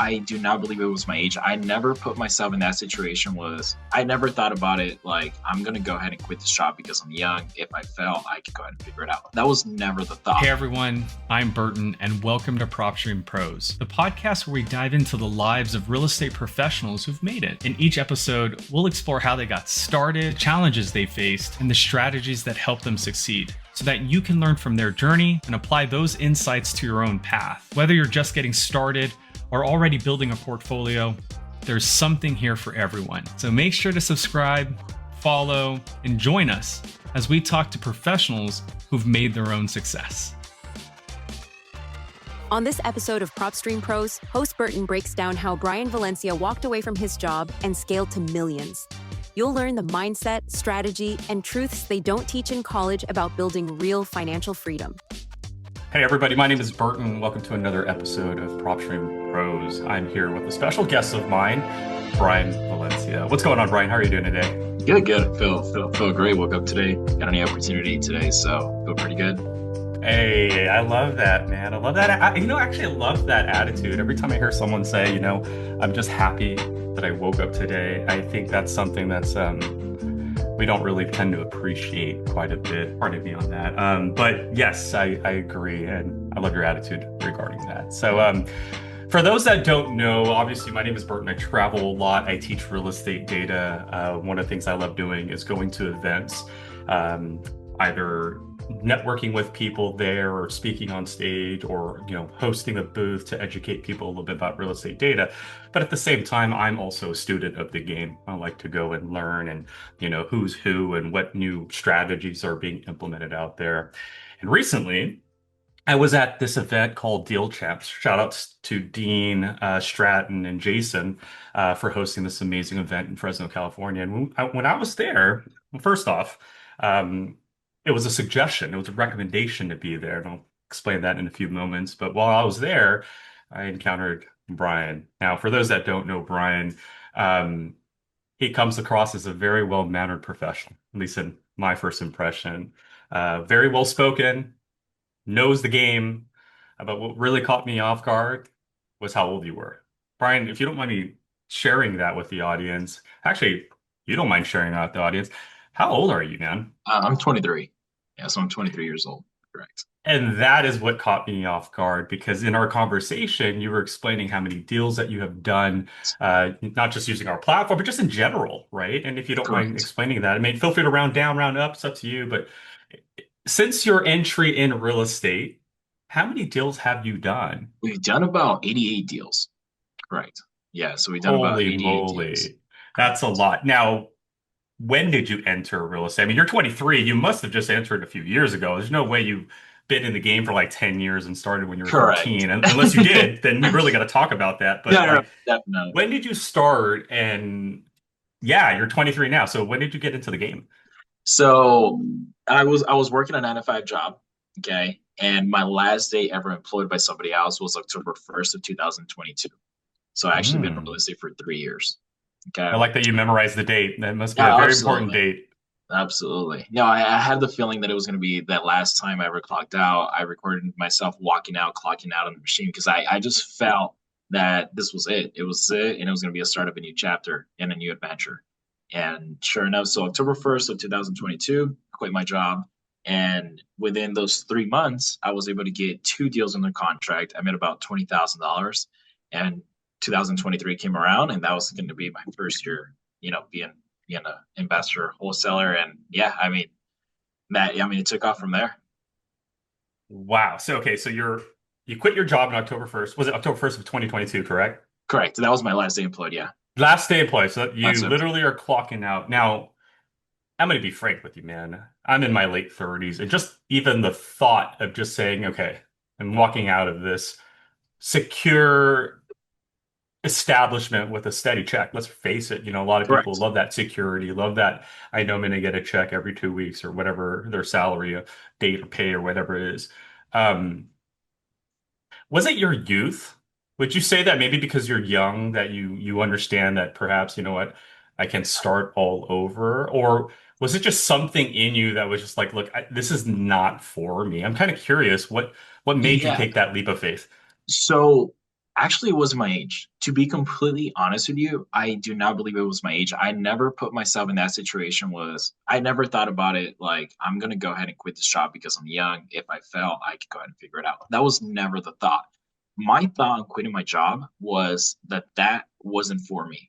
I do not believe it was my age. I never put myself in that situation. I never thought about it like I'm gonna go ahead and quit this job because I'm young. If I fail, I can go ahead and figure it out. That was never the thought. Hey everyone, I'm Burton and welcome to PropStream Pros, the podcast where we dive into the lives of real estate professionals who've made it. In each episode, we'll explore how they got started, challenges they faced, and the strategies that helped them succeed, so that you can learn from their journey and apply those insights to your own path. Whether you're just getting started or already building a portfolio, there's something here for everyone. So make sure to subscribe, follow, and join us as we talk to professionals who've made their own success. On this episode of PropStream Pros, host Burton breaks down how Brian Valencia walked away from his job and scaled to millions. You'll learn the mindset, strategy, and truths they don't teach in college about building real financial freedom. Hey everybody, my name is Burton. Welcome to another episode of PropStream Pros. I'm here with a special guest of mine, Brian Valencia. What's going on, Brian? How are you doing today? Good. Feel great. Woke up today. Got a new opportunity today, so feel pretty good. Hey, I love that, man. I love that. I love that attitude. Every time I hear someone say, I'm just happy that I woke up today, I think that's something that's we don't really tend to appreciate quite a bit. Pardon me on that. But yes, I agree, and I love your attitude regarding that. So for those that don't know, obviously my name is Burton. I travel a lot. I teach real estate data. One of the things I love doing is going to events, either networking with people there or speaking on stage or hosting a booth to educate people a little bit about real estate data. But at the same time, I'm also a student of the game. I like to go and learn and who's who and what new strategies are being implemented out there. And recently I was at this event called Deal Champs. Shout outs to Dean, Stratton, and Jason for hosting this amazing event in Fresno, California. And when I was there, first off, it was a suggestion. It was a recommendation to be there. And I'll explain that in a few moments. But while I was there, I encountered Brian. Now, for those that don't know Brian, he comes across as a very well-mannered professional, at least in my first impression. Very well-spoken, knows the game. But what really caught me off guard was how old you were. Brian, if you don't mind me sharing that with the audience, actually, you don't mind sharing that with the audience. How old are you, man? I'm 23. Yeah, so I'm 23 years old. Correct. And that is what caught me off guard, because in our conversation, you were explaining how many deals that you have done, not just using our platform, but just in general, right? And if you don't mind explaining that, I mean, feel free to round down, round up, it's up to you. But since your entry in real estate, how many deals have you done? We've done about 88 deals. Correct. Yeah, so we've done about 88 deals. That's a lot. Now, when did you enter real estate? I mean, you're 23. You must have just entered a few years ago. There's no way you've been in the game for like 10 years and started when you were 13. And unless you did, then we really got to talk about that. But no, definitely. When did you start? And yeah, you're 23 now. So when did you get into the game? So I was working a 9-to-5 job. Okay. And my last day ever employed by somebody else was October 1st of 2022. So I actually been in real estate for 3 years. Okay. I like that you memorized the date. That must be a very important date. Absolutely. No, I had the feeling that it was going to be that last time I ever clocked out. I recorded myself walking out, clocking out on the machine because I just felt that this was it. It was it, and it was going to be a start of a new chapter and a new adventure. And sure enough, so October 1st of 2022, I quit my job. And within those 3 months, I was able to get 2 deals under contract. I made about $20,000. And 2023 came around, and that was going to be my first year, being an investor, wholesaler, and yeah, it took off from there. Wow. So okay, so you quit your job on October 1st. Was it October 1st of 2022? Correct. Correct. That was my last day employed. Yeah. Last day employed. So you literally are clocking out now. I'm going to be frank with you, man. I'm in my late 30s, and just even the thought of just saying, okay, I'm walking out of this secure establishment with a steady check. Let's face it, a lot of people love that security, love that I know I'm going to get a check every 2 weeks or whatever their salary, date or pay or whatever it is. Was it your youth? Would you say that maybe because you're young that you understand that perhaps, I can start all over? Or was it just something in you that was just like, look, this is not for me? I'm kind of curious what made you take that leap of faith? So Actually, it was my age. To be completely honest with you, I do not believe it was my age. I never put myself in that situation. Was I never thought about it like I'm gonna go ahead and quit this job because I'm young. If I fail, I can go ahead and figure it out. That was never the thought. My thought on quitting my job was that that wasn't for me.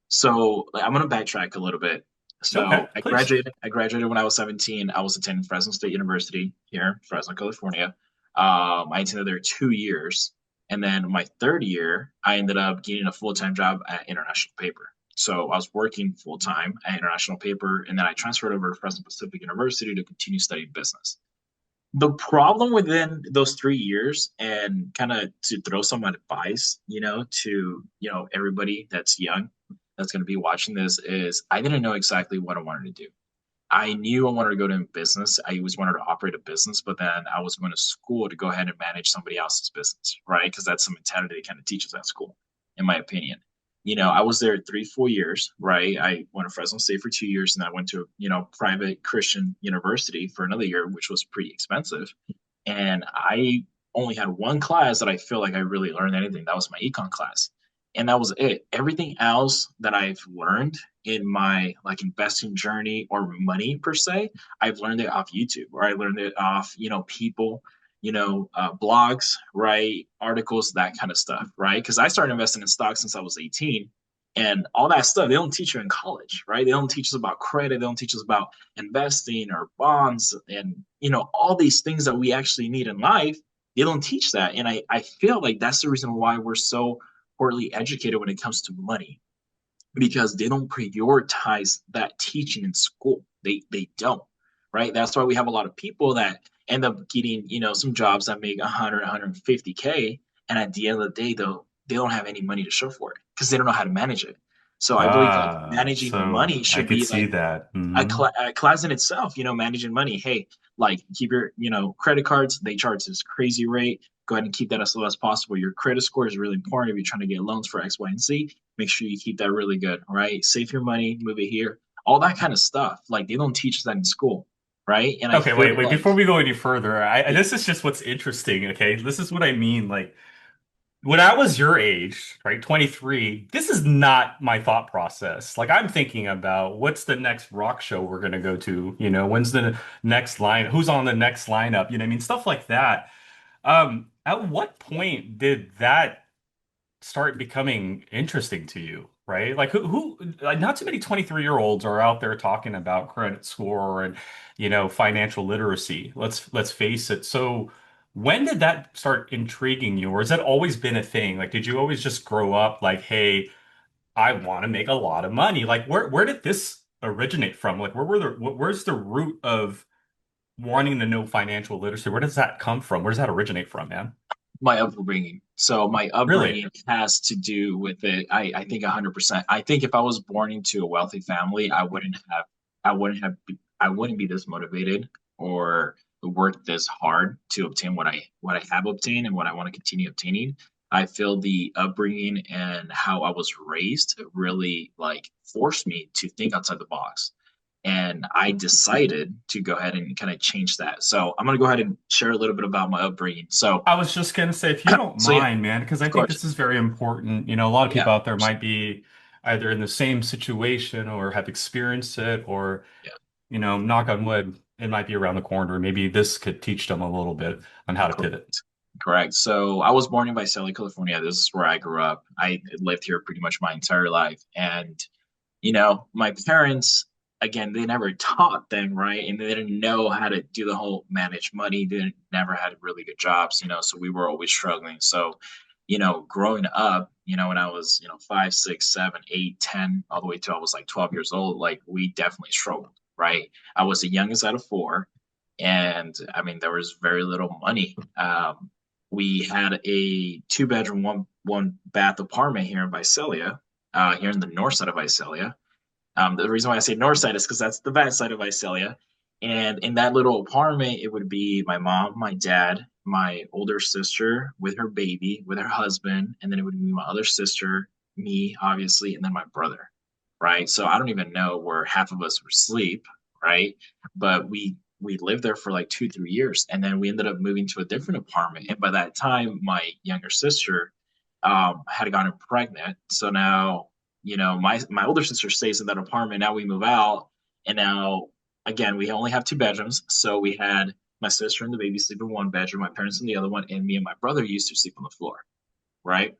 So like, I'm gonna backtrack a little bit. Okay, So I please. graduated. I graduated when I was 17. I was attending Fresno State University here, Fresno, California. I attended there 2 years, and then my third year, I ended up getting a full-time job at International Paper. So I was working full-time at International Paper, and then I transferred over to Fresno Pacific University to continue studying business. The problem within those 3 years, and kind of to throw some advice, to everybody that's young that's going to be watching this, is I didn't know exactly what I wanted to do. I knew I wanted to go to business. I always wanted to operate a business, but then I was going to school to go ahead and manage somebody else's business, right? Because that's the mentality they kind of teaches at school, in my opinion. I was there 3, 4 years, right? I went to Fresno State for 2 years, and I went to, private Christian university for another year, which was pretty expensive. And I only had one class that I feel like I really learned anything. That was my econ class. And that was it. Everything else that I've learned in my like investing journey or money per se, I've learned it off YouTube, or I learned it off, people, blogs, right? Articles, that kind of stuff, right? Because I started investing in stocks since I was 18. And all that stuff, they don't teach you in college, right? They don't teach us about credit. They don't teach us about investing or bonds and, all these things that we actually need in life. They don't teach that. And I feel like that's the reason why we're so poorly educated when it comes to money, because they don't prioritize that teaching in school. They don't, right? That's why we have a lot of people that end up getting, some jobs that make 100, 150K, and at the end of the day, though, they don't have any money to show for it because they don't know how to manage it. So I believe like managing So money I should could be see like that. a class in itself, managing money. Hey, like keep your, credit cards, they charge this crazy rate. Go ahead and keep that as low as possible. Your credit score is really important if you're trying to get loans for X, Y, and Z. Make sure you keep that really good, right? Save your money, move it here, all that kind of stuff. Like they don't teach us that in school, right? And I Okay, feel wait. like, Before we go any further, yeah, this is just what's interesting. Okay, this is what I mean. Like when I was your age, right, 23, this is not my thought process. Like I'm thinking about what's the next rock show we're gonna go to? When's the next line? Who's on the next lineup? You know what I mean? Stuff like that. At what point did that start becoming interesting to you, right? Like like not too many 23-year-olds are out there talking about credit score and, financial literacy. Let's face it. So when did that start intriguing you, or has that always been a thing? Like, did you always just grow up like, hey, I want to make a lot of money? Like, where did this originate from? Like, where's the root of wanting to know financial literacy? Where does that come from? Where does that originate from, man? my upbringing. So my Really? upbringing has to do with it. I think 100%. I think if I was born into a wealthy family, I wouldn't be this motivated or work this hard to obtain what I have obtained and what I want to continue obtaining. I feel the upbringing and how I was raised really like forced me to think outside the box. And I decided to go ahead and kind of change that. So I'm going to go ahead and share a little bit about my upbringing. So, I was just gonna say, if you don't so yeah, mind, man, because I of think course, this is very important. A lot of yeah, people of out there course, might be either in the same situation or have experienced it, or, yeah, knock on wood, it might be around the corner. Maybe this could teach them a little bit on how to pivot. correct, correct. So I was born in Visalia, California. This is where I grew up. I lived here pretty much my entire life, and my parents, again, they never taught them, right? And they didn't know how to do the whole manage money. They didn't, never had really good jobs, so we were always struggling. So, growing up, when I was, 5, 6, 7, 8, 10, all the way to I was like 12 years old, like we definitely struggled, right? I was the youngest out of four. And I mean, there was very little money. We had a two-bedroom, one bath apartment here in Visalia, here in the north side of Visalia. The reason why I say north side is because that's the bad side of Visalia. And in that little apartment, it would be my mom, my dad, my older sister with her baby, with her husband, and then it would be my other sister, me, obviously, and then my brother, right? So I don't even know where half of us were asleep, right? But we lived there for like 2, 3 years, and then we ended up moving to a different apartment. And by that time, my younger sister had gotten pregnant. So now, my older sister stays in that apartment. Now we move out, and now again we only have two bedrooms. So we had my sister and the baby sleep in one bedroom, my parents in the other one, and me and my brother used to sleep on the floor, right?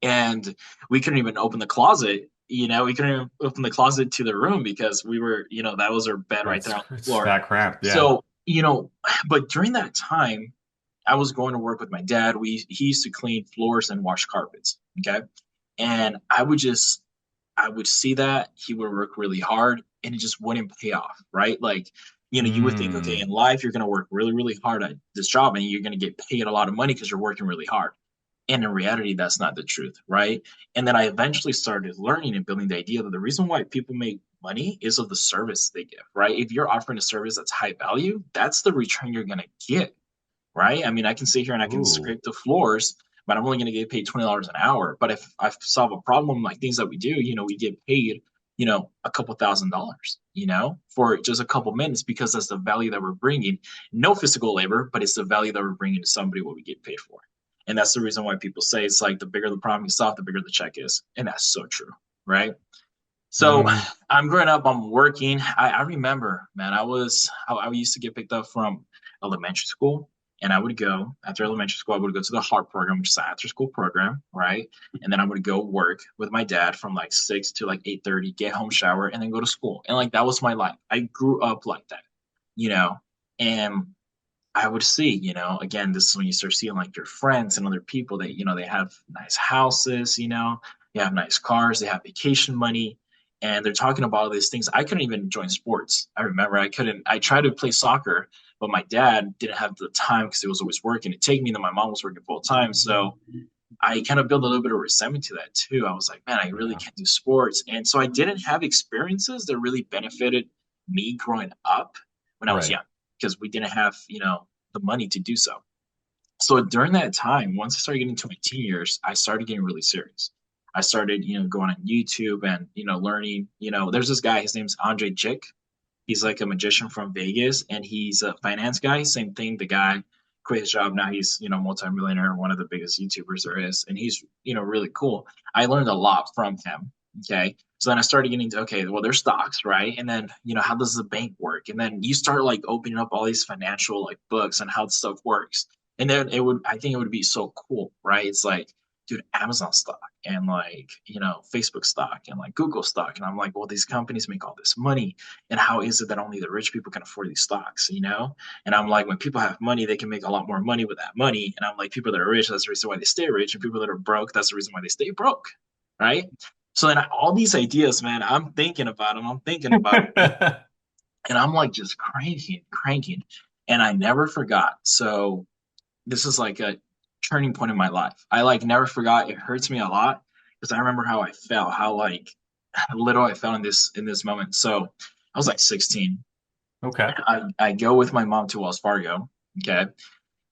And we couldn't even open the closet. We couldn't even open the closet to the room because we were, that was our bed right there on the It's floor. that cramped. Yeah. So, but during that time, I was going to work with my dad. He used to clean floors and wash carpets. Okay. And I would see that he would work really hard and it just wouldn't pay off, right? Like, you would think, okay, in Mm. life, you're going to work really, really hard at this job and you're going to get paid a lot of money because you're working really hard. And in reality, that's not the truth, right? And then I eventually started learning and building the idea that the reason why people make money is of the service they give, right? If you're offering a service that's high value, that's the return you're going to get, right? I mean, I can sit here and I can Ooh. scrape the floors, but I'm only going to get paid $20 an hour. But if I solve a problem like things that we do, we get paid, a couple $1,000s, for just a couple minutes because that's the value that we're bringing. No physical labor, but it's the value that we're bringing to somebody what we get paid for. And that's the reason why people say it's like the bigger the problem you solve, the bigger the check is. And that's so true, right? So Mm. I'm growing up, I'm working. I remember, man, I used to get picked up from elementary school. And I would go after elementary school, I would go to the HARP program, which is an after school program, right? And then I would go work with my dad from like 6 to like 8:30, get home, shower, and then go to school. And like that was my life. I grew up like that, you know. And I would see, again, this is when you start seeing like your friends and other people that, they have nice houses, they have nice cars, they have vacation money, and they're talking about all these things. I couldn't even join sports. I remember I tried to play soccer, but my dad didn't have the time because he was always working. It take me that my mom was working full time. So I kind of built a little bit of resentment to that too. I was like, man, I really Yeah. can't do sports. And so I didn't have experiences that really benefited me growing up when I was Right. young because we didn't have, the money to do so. So during that time, once I started getting into my teen years, I started getting really serious. I started, going on YouTube and, learning, there's this guy, his name's Andre Chick. He's like a magician from Vegas and he's a finance guy. Same thing. The guy quit his job. Now he's, multimillionaire, one of the biggest YouTubers there is. And he's, really cool. I learned a lot from him. Okay. So then I started getting to, okay, well, there's stocks, right? And then, how does the bank work? And then you start like opening up all these financial like books and how stuff works. And then I think it would be so cool, right? It's like, dude, Amazon stock and like, Facebook stock and like Google stock. And I'm like, well, these companies make all this money and how is it that only the rich people can afford these stocks? And I'm like, when people have money, they can make a lot more money with that money. And I'm like, people that are rich, that's the reason why they stay rich. And people that are broke, that's the reason why they stay broke. Right. So then all these ideas, man, I'm thinking about them. I'm thinking about them. And I'm like just cranking, cranking. And I never forgot. So this is like a turning point in my life. I like never forgot. It hurts me a lot because I remember how I felt, how like little I felt in this moment. So I was like 16. Okay. I go with my mom to Wells Fargo. Okay.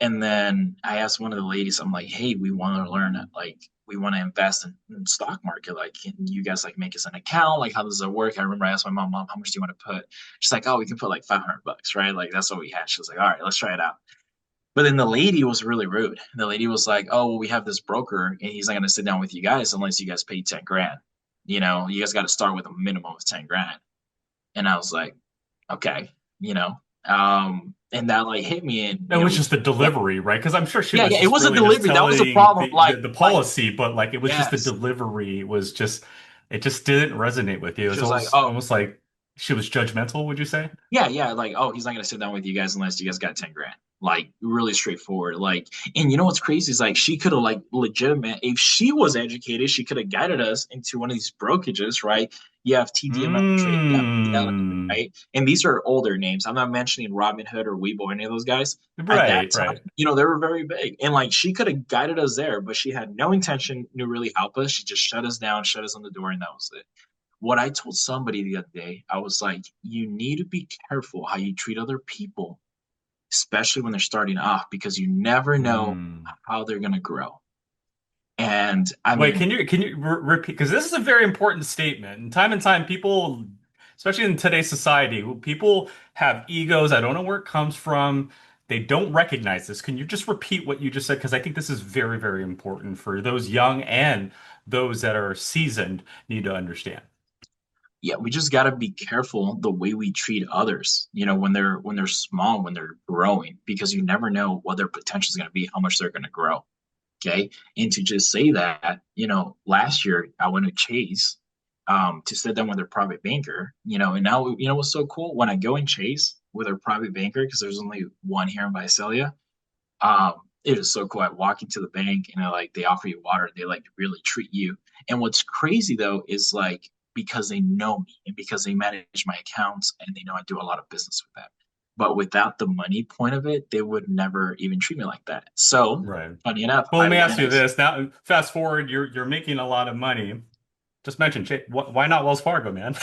And then I asked one of the ladies, I'm like, hey, we want to learn like we want to invest in stock market. Like, can you guys like make us an account? Like, how does it work? I remember I asked my mom, how much do you want to put? She's like, oh, we can put like $500, right? Like that's what we had. She was like, all right, let's try it out. But then the lady was really rude. The lady was like, "Oh, well, we have this broker, and he's not going to sit down with you guys unless you guys pay 10 grand. You guys got to start with a minimum of 10 grand." And I was like, "Okay, and that like hit me, and It was we, just the yeah, delivery, right? Because I'm sure she yeah, was yeah. It just was a really just delivery. That was the telling problem. the Like, policy, but like it was just the yes. delivery was just it just didn't resonate with you. It She was was like, almost "Oh, almost like she was judgmental, would you say? yeah, yeah, like, oh, he's not gonna sit down with you guys unless you guys got 10 grand. Like, really straightforward. Like, and you know what's crazy is like she could have like legitimate if she was educated, she could have guided us into one of these brokerages, right? You have TD Ameritrade, you have Fidelity, Mm. right? And these are older names. I'm not mentioning Robinhood or Webull or any of those guys. At that Right, time, right. they were very big. And like she could have guided us there, but she had no intention to really help us. She just shut us down, shut us on the door, and that was it. What I told somebody the other day, I was like, you need to be careful how you treat other people, especially when they're starting off, because you never know Mm. how they're going to grow. And I Wait, mean, can you repeat? Because this is a very important statement. And time, people, especially in today's society, people have egos. I don't know where it comes from. they don't recognize this. Can you just repeat what you just said? Because I think this is very, very important for those young and those that are seasoned need to understand. Yeah, we just got to be careful the way we treat others, when they're small, when they're growing, because you never know what their potential is going to be, how much they're going to grow. Okay. And to just say that, last year I went to Chase to sit down with their private banker, and now, what's so cool when I go and Chase with their private banker, because there's only one here in Visalia. It is so cool. I walk into the bank and they offer you water. They like really treat you. And what's crazy though is like because they know me and because they manage my accounts and they know I do a lot of business with them. But without the money point of it, they would never even treat me like that. So Right. funny enough, Well, let I me ask went. you this. Now, fast forward, you're making a lot of money. Just mention, why not Wells Fargo, man?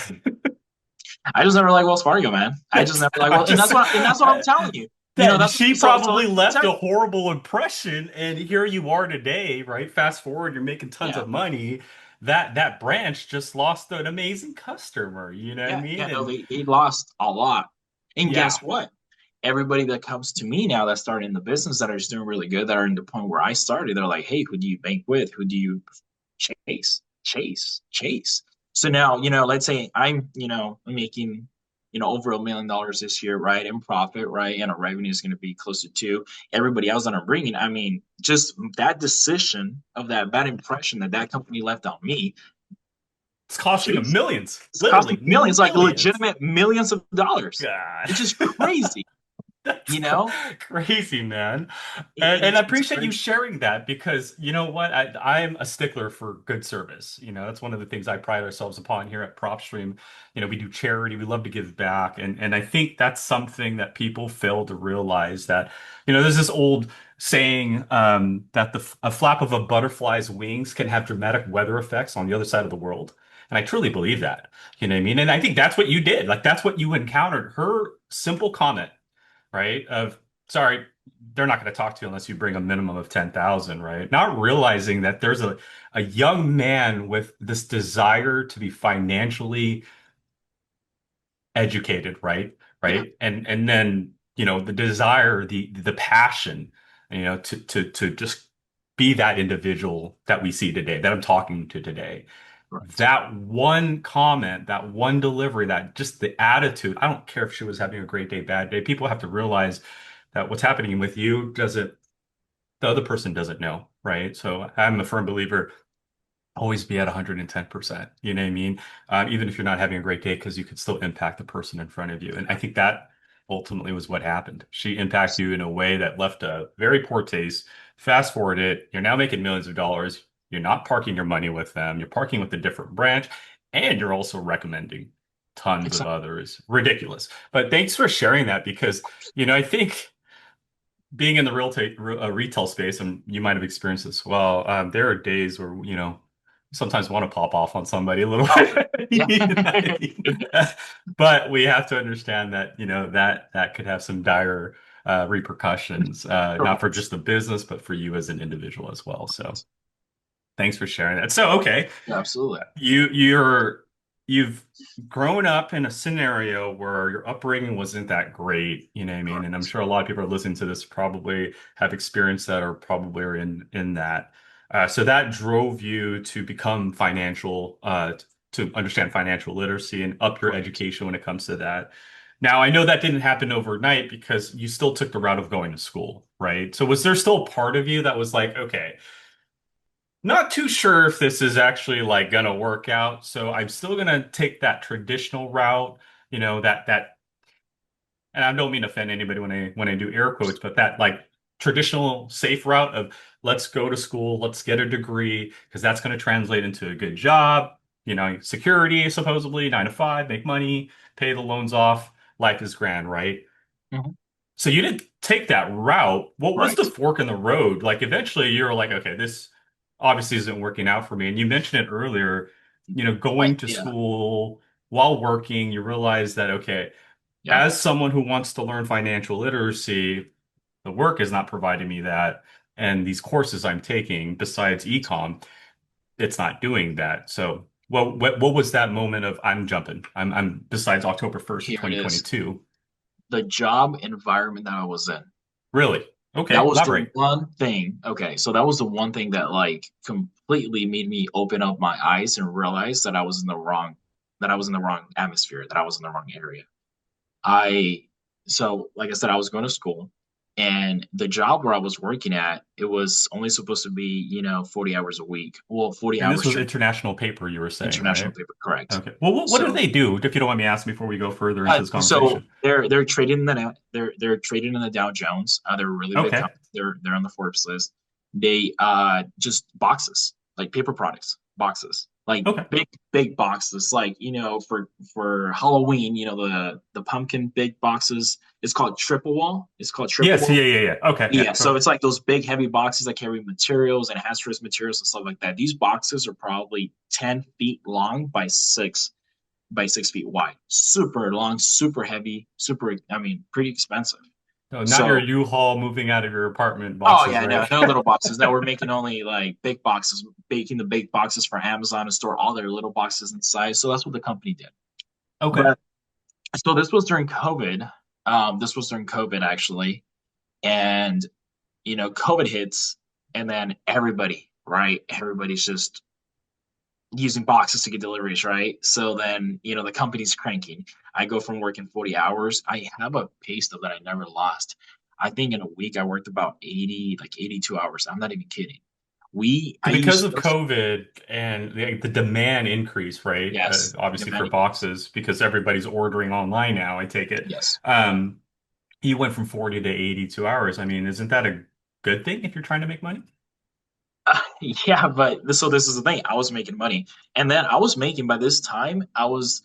I just never like Wells Fargo, man. I just never like I'm Wells, and just that's what I'm telling you. that That's she so probably let me left tell a you. horrible impression, and here you are today, right? Fast forward, you're making tons Yeah, of money. That branch just lost an amazing customer, you know what I yeah, mean? no, And they lost a lot. And yeah, guess what? Everybody that comes to me now that's starting in the business that are just doing really good, that are in the point where I started, they're like, hey, who do you bank with? Who do you chase? Chase, chase. So now, let's say I'm, making, over $1 million this year, right, in profit, right, and our revenue is going to be closer to everybody else that I'm bringing. I mean, just that decision of that bad impression that that company left on me, it's costing them chase, millions, it's costing literally millions, like millions. legitimate millions of dollars. God. It's just crazy, That's you know? crazy, man. And And I it's appreciate you crazy. sharing that because you know what? I'm a stickler for good service. You know, that's one of the things I pride ourselves upon here at PropStream. You know, we do charity, we love to give back. And I think that's something that people fail to realize that, there's this old saying that a flap of a butterfly's wings can have dramatic weather effects on the other side of the world. And I truly believe that. You know what I mean? And I think that's what you did. Like that's what you encountered. Her simple comment, right? Of sorry, they're not going to talk to you unless you bring a minimum of 10,000, right? Not realizing that there's a young man with this desire to be financially educated, right? Yeah, Right? And then, the desire, the passion, to just be that individual that we see today, that I'm talking to today. correct. That one comment, that one delivery, that just the attitude, I don't care if she was having a great day, bad day. People have to realize that what's happening with you doesn't, the other person doesn't know, right? So I'm a firm believer, always be at 110%. You know what I mean? Even if you're not having a great day, because you could still impact the person in front of you. And I think that ultimately was what happened. She impacted you in a way that left a very poor taste. Fast forward it, you're now making millions of dollars. You're not parking your money with them. You're parking with a different branch, and you're also recommending tons of Exactly. others. Ridiculous. But thanks for sharing that because, I think being in the retail space, and you might have experienced this as well, there are days where, sometimes want to pop off on somebody a little Oh, bit. yeah. You know what I mean? But we have to understand that, that could have some dire repercussions, not for Correct. just the business, but for you as an individual as well. So thanks for sharing that. So, okay. Yeah, absolutely. You've grown up in a scenario where your upbringing wasn't that great, you know what I mean? And I'm Correct. sure a lot of people are listening to this probably have experienced that or probably are in that. So that drove you to become to understand financial literacy and up your Correct. education when it comes to that. Now, I know that didn't happen overnight because you still took the route of going to school, right? So was there still a part of you that was like, okay, not too sure if this is actually like gonna work out. So I'm still gonna take that traditional route, that and I don't mean to offend anybody when I do air quotes, but that like traditional safe route of let's go to school, let's get a degree, because that's gonna translate into a good job, security, supposedly, 9 to 5, make money, pay the loans off, life is grand, right? Mhm. So you didn't take that route. What was the Right. fork in the road? Like eventually you were like, okay, this obviously isn't working out for me. And you mentioned it earlier, going to Yeah. school while working, you realize that, okay, Yeah. as someone who wants to learn financial literacy, the work is not providing me that. And these courses I'm taking, besides ecom, it's not doing that. So what was that moment of I'm jumping? I'm besides October 1st of Here it is. 2022. The job environment that I was in. Really? Okay, That was the elaborate. one thing. Okay, so that was the one thing that like completely made me open up my eyes and realize that I was in the wrong atmosphere, that I was in the wrong area. I so like I said, I was going to school, and the job where I was working at, it was only supposed to be, 40 hours a week. Well, 40 And this hours was straight, international paper you were saying, international right? paper, correct. Okay. Well, what do So they do, if you don't mind me asking before we go further into this so conversation? they're trading in they're trading in the Dow Jones. They're a really big Okay. company. They're on the Forbes list. They just boxes, like paper products, boxes, like Okay. big boxes, like for Halloween, the pumpkin big boxes. It's called triple wall. It's called triple Yes, wall. yeah, yeah, yeah. Okay, yeah, Yeah, so sure. it's like those big heavy boxes that carry materials and hazardous materials and stuff like that. These boxes are probably 10 feet long by 6 feet wide. Super long, super heavy, I mean, pretty expensive. No, not your So, U-Haul moving out of your apartment oh boxes, yeah, no, right? no little boxes. No, we're making only like big boxes, making the big boxes for Amazon and store all their little boxes inside. So that's what the company did. Okay. But so this was during COVID. This was during COVID actually, and COVID hits, and then everybody, right? Everybody's just using boxes to get deliveries, right? So then, the company's cranking. I go from working 40 hours. I have a pay stub that I never lost. I think in a week I worked about 80, like 82 hours. I'm not even kidding. So I because used of COVID and the demand increase, right? yes, Obviously for demand increase. boxes, because everybody's ordering online now, I take it. Yes. Um, you went from 40 to 82 hours. I mean, isn't that a good thing if you're trying to make money? Yeah, but this is the thing. I was making money, and then I was making by this time. I was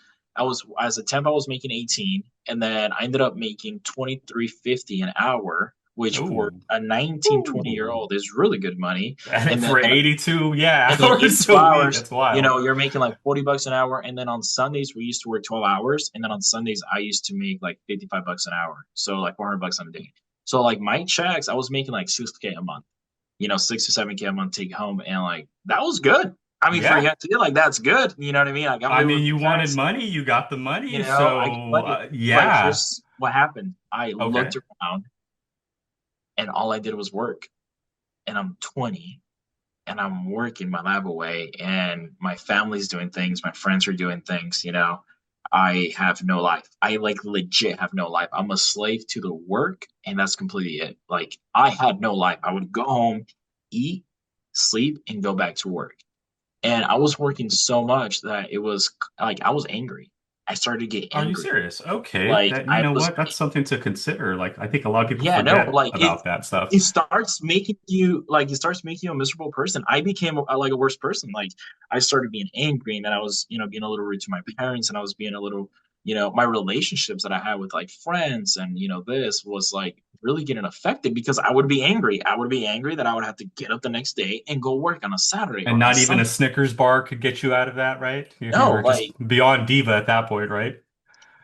as a temp. I was making 18, and then I ended up making 23.50 an hour, which for Oh. a 19, 20 year Ooh. old is really good money. And And then for 82, yeah, and then hours 82 a week. hours, That's wild. you're making like $40 an hour. And then on Sundays we used to work 12 hours, and then on Sundays I used to make like $55 an hour, so like $400 on a day. So like my checks, I was making like 6K a month, 6 to 7K a month take home, and like that was good. I mean, for a Yeah. young kid, like that's good. You know what I mean? Like I'm I living mean, with you my wanted parents. money, you got the money. I get So, money. But yeah. here's what happened. I Okay. looked around, and all I did was work. And I'm 20, and I'm working my lab away, and my family's doing things, my friends are doing things. I have no life. I like legit have no life. I'm a slave to the work, and that's completely it. Like I had no life. I would go home, eat, sleep, and go back to work. And I was working so much that it was like I was angry. I started to get Are you angry. serious? Okay. Like That, you I know was what? That's something to consider. Like, I think a lot of people Yeah, no, forget like about that stuff. it starts making you a miserable person. I became like a worse person. Like I started being angry, and then I was, being a little rude to my parents, and I was being a little, my relationships that I had with like friends, and this was like really getting affected because I would be angry. I would be angry that I would have to get up the next day and go work on a Saturday And or on a not even a Sunday. Snickers bar could get you out of that, right? You No, were just like beyond diva at that point, right?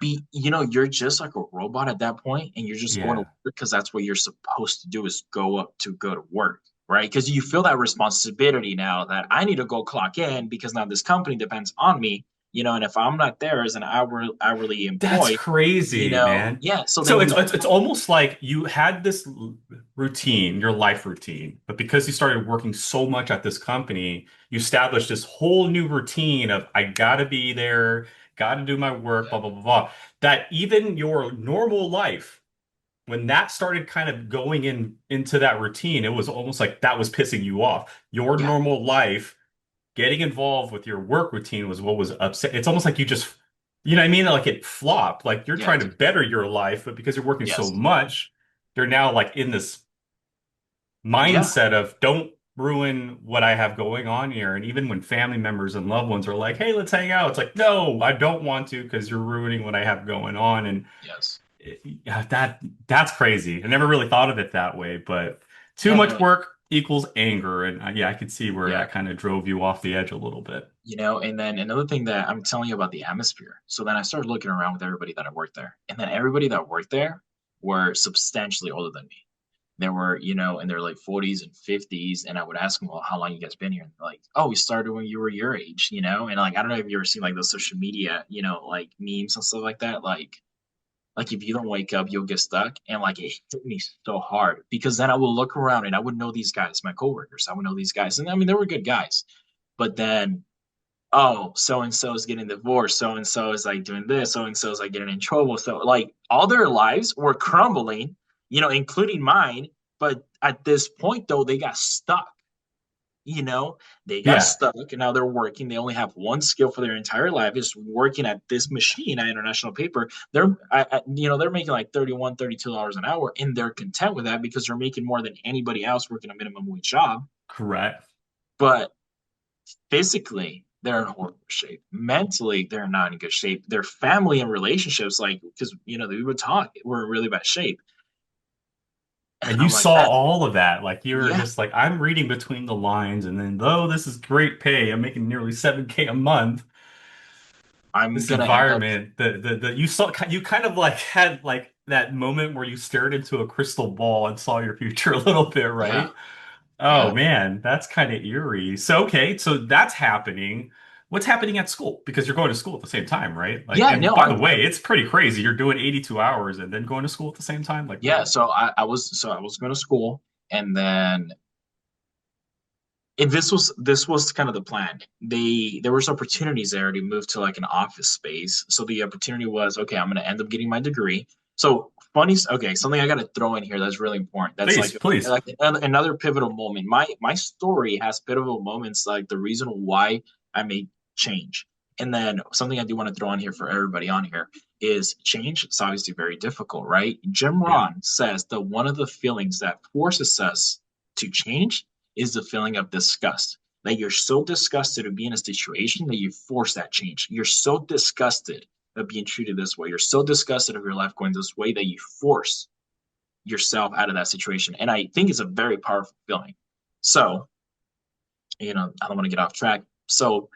you're just like a robot at that point, and you're just going to Yeah. work because that's what you're supposed to do is go to work, right? Because you feel that responsibility now that I need to go clock in because now this company depends on me, and if I'm not there as an hourly That's employee, crazy, man. yeah, so then So when it's almost like you had this routine, your life routine, but because you started working so much at this company, you established this whole new routine of I gotta be there, gotta do my work, blah yeah, blah blah blah. That even your normal life, when that started kind of going into that routine, it was almost like that was pissing you off. Your yeah, normal life getting involved with your work routine was what was upset. It's almost like you just, you know what I mean? Like it flopped. Like you're yeah, trying to better your life, but because you're working so yes, much, you're now like in this yeah, mindset of don't ruin what I have going on here. And even when family members and loved ones are like, hey, let's hang out. It's like, no, I don't want to because you're ruining what I have going on. And yes, yeah, that's crazy. I never really thought of it that way, but too yeah, much no, work equals anger. And yeah, I could see where yeah. that kind of drove you off the edge a little bit. And then another thing that I'm telling you about the atmosphere. So then I started looking around with everybody that I worked there. And then everybody that worked there were substantially older than me. They were, in their like 40s and 50s. And I would ask them, well, how long you guys been here? And they're like, oh, we started when you were your age. And like, I don't know if you ever seen like those social media, like memes and stuff like that. Like Like if you don't wake up, you'll get stuck. And like it hit me so hard because then I would look around and I would know these guys, my coworkers. I would know these guys. And I mean, they were good guys. But then, oh, so and so is getting divorced. So and so is like doing this. So and so is like getting in trouble. So like all their lives were crumbling, including mine. But at this point, though, they got stuck. You know, they got Yeah. stuck and now they're working. They only have one skill for their entire life is working at this machine at International Paper. They're making like 31, $32 an hour and they're content with that because they're making more than anybody else working a minimum wage job. Correct. But physically, they're in horrible shape. Mentally, they're not in good shape. Their family and relationships, like, because, we would talk, we're in really bad shape. And And you I'm like, saw that, all of that. Like you were yeah, just like, I'm reading between the lines, and then though this is great pay, I'm making nearly 7K a month. I'm This going to end up, environment, the you saw you kind of like had like that moment where you stared into a crystal ball and saw your future a little bit, yeah, right? Oh yeah. man, that's kind of eerie. So okay, so that's happening. What's happening at school? Because you're going to school at the same time, right? Like, Yeah, and no, by the way, it's pretty crazy. You're doing 82 hours and then going to school at the same time. Like, yeah. what? So I was going to school, and then this was kind of the plan. There was opportunities there to move to like an office space. So the opportunity was, okay, I'm going to end up getting my degree. So funny, okay, something I got to throw in here that's really important. That's Please, please. like another pivotal moment. My story has pivotal moments, like the reason why I made change. And then something I do want to throw on here for everybody on here is change. It's obviously very difficult, right? Jim Yeah. Rohn says that one of the feelings that forces us to change is the feeling of disgust. That you're so disgusted of being in a situation that you force that change. You're so disgusted of being treated this way. You're so disgusted of your life going this way that you force yourself out of that situation. And I think it's a very powerful feeling. So, I don't want to get off track. So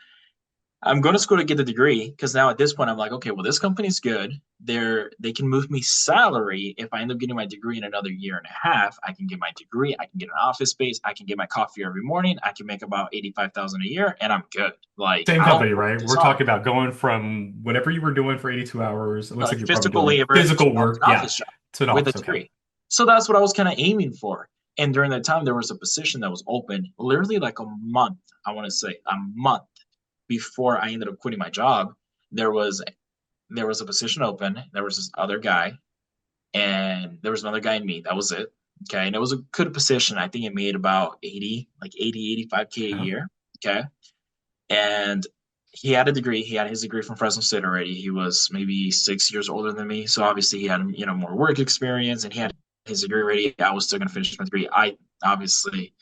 I'm going to school to get the degree because now at this point I'm like, okay, well, this company's good. They can move me salary if I end up getting my degree in another year and a half. I can get my degree. I can get an office space. I can get my coffee every morning. I can make about 85,000 a year, and I'm good. Like Same I don't company, work right? this We're hard. talking about going from whatever you were doing for 82 hours. It looks like Like you're probably physical doing labor to physical work. an Yeah. office job To an with a office. Okay. degree. So that's what I was kind of aiming for. And during that time, there was a position that was open, literally like a month. I want to say a month before I ended up quitting my job. There was there was a position open. There was this other guy, and there was another guy and me. That was it. Okay, and it was a good position. I think it made about 80, like 80, 85K a Uh-huh. year. Okay, and he had a degree. He had his degree from Fresno State already. He was maybe 6 years older than me, so obviously he had more work experience, and he had his degree already. I was still going to finish my degree. I obviously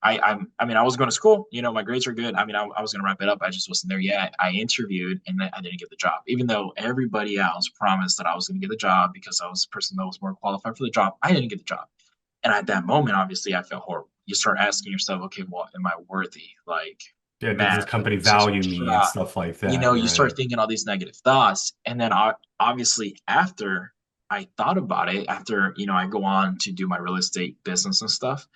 I mean, I was going to school. My grades were good. I mean, I was going to wrap it up. I just wasn't there yet. I interviewed and I didn't get the job, even though everybody else promised that I was going to get the job because I was the person that was more qualified for the job. I didn't get the job, and at that moment, obviously, I felt horrible. You start asking yourself, okay, well, am I worthy? Like, Yeah. Does man, this company this is a value me and shot. stuff like that? You start Right. thinking all these negative thoughts, and then obviously after I thought about it, after I go on to do my real estate business and stuff,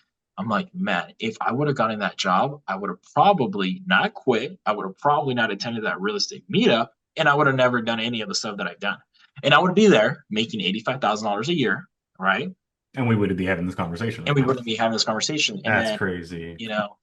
I'm like, man, if I would have gotten that job, I would have probably not quit. I would have probably not attended that real estate meetup, and I would have never done any of the stuff that I've done. And I would be there making $85,000 a year, right? And we wouldn't be having this conversation And right we now. wouldn't be having this conversation. And That's then crazy.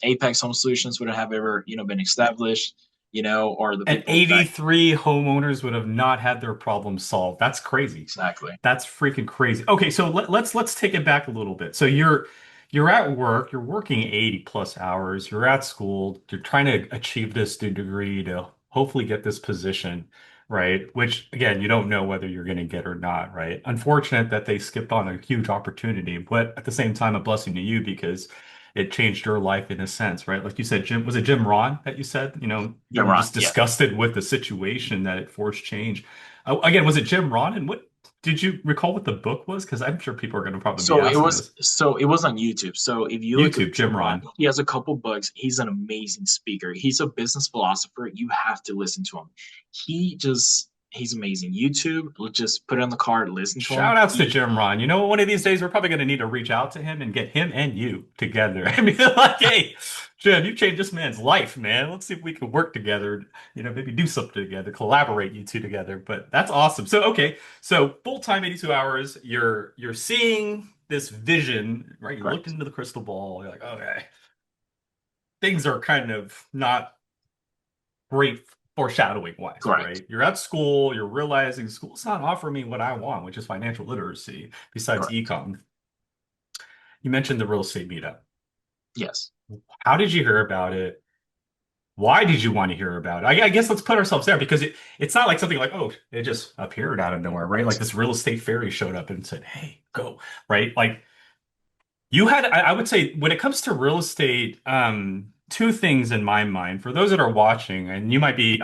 Apex Home Solutions wouldn't have ever, been established, or the And people that 83 homeowners would have not had their problem solved. That's crazy. exactly. That's freaking crazy. Okay, so let's take it back a little bit. So you're at work, you're working 80 plus hours, you're at school, you're trying to achieve this degree to hopefully get this position, right? Which again, you don't know whether you're going to get or not, right? Unfortunate that they skipped on a huge opportunity, but at the same time, a blessing to you because it changed your life in a sense, right? Like you said, Jim, was it Jim Ron that you said? You Jim were Ron, just yeah. disgusted with the situation that it forced change. Again, was it Jim Ron? And what did you recall what the book was? Because I'm sure people are going to probably be asking this. So it was on YouTube. So if you look up YouTube, Jim Jim Rohn, Ron. he has a couple books. He's an amazing speaker. He's a business philosopher. You have to listen to him. He just He's amazing. YouTube, let's just put it on the card, listen to him. Shout outs to Jim Ron. You know, one of these days we're probably going to need to reach out to him and get him and you together. I mean, like, hey, Jim, you changed this man's life, man. Let's see if we can work together. You know, maybe do something together, collaborate you two together. But that's awesome. So, okay, so full time 82 hours. You're seeing this vision, right? You looked Correct. into the crystal ball. You're like, okay, things are kind of not great foreshadowing wise, Correct. right? You're at school, you're realizing school's not offering me what I want, which is financial literacy, besides Correct. econ. You mentioned the real estate meetup. Yes. How did you hear about it? Why did you want to hear about it? I guess let's put ourselves there because it's not like something like, oh, it just appeared out of nowhere, right? Like this real estate fairy showed up and said, hey, go, right? Like you had, I would say, when it comes to real estate, two things in my mind. For those that are watching, and you might be,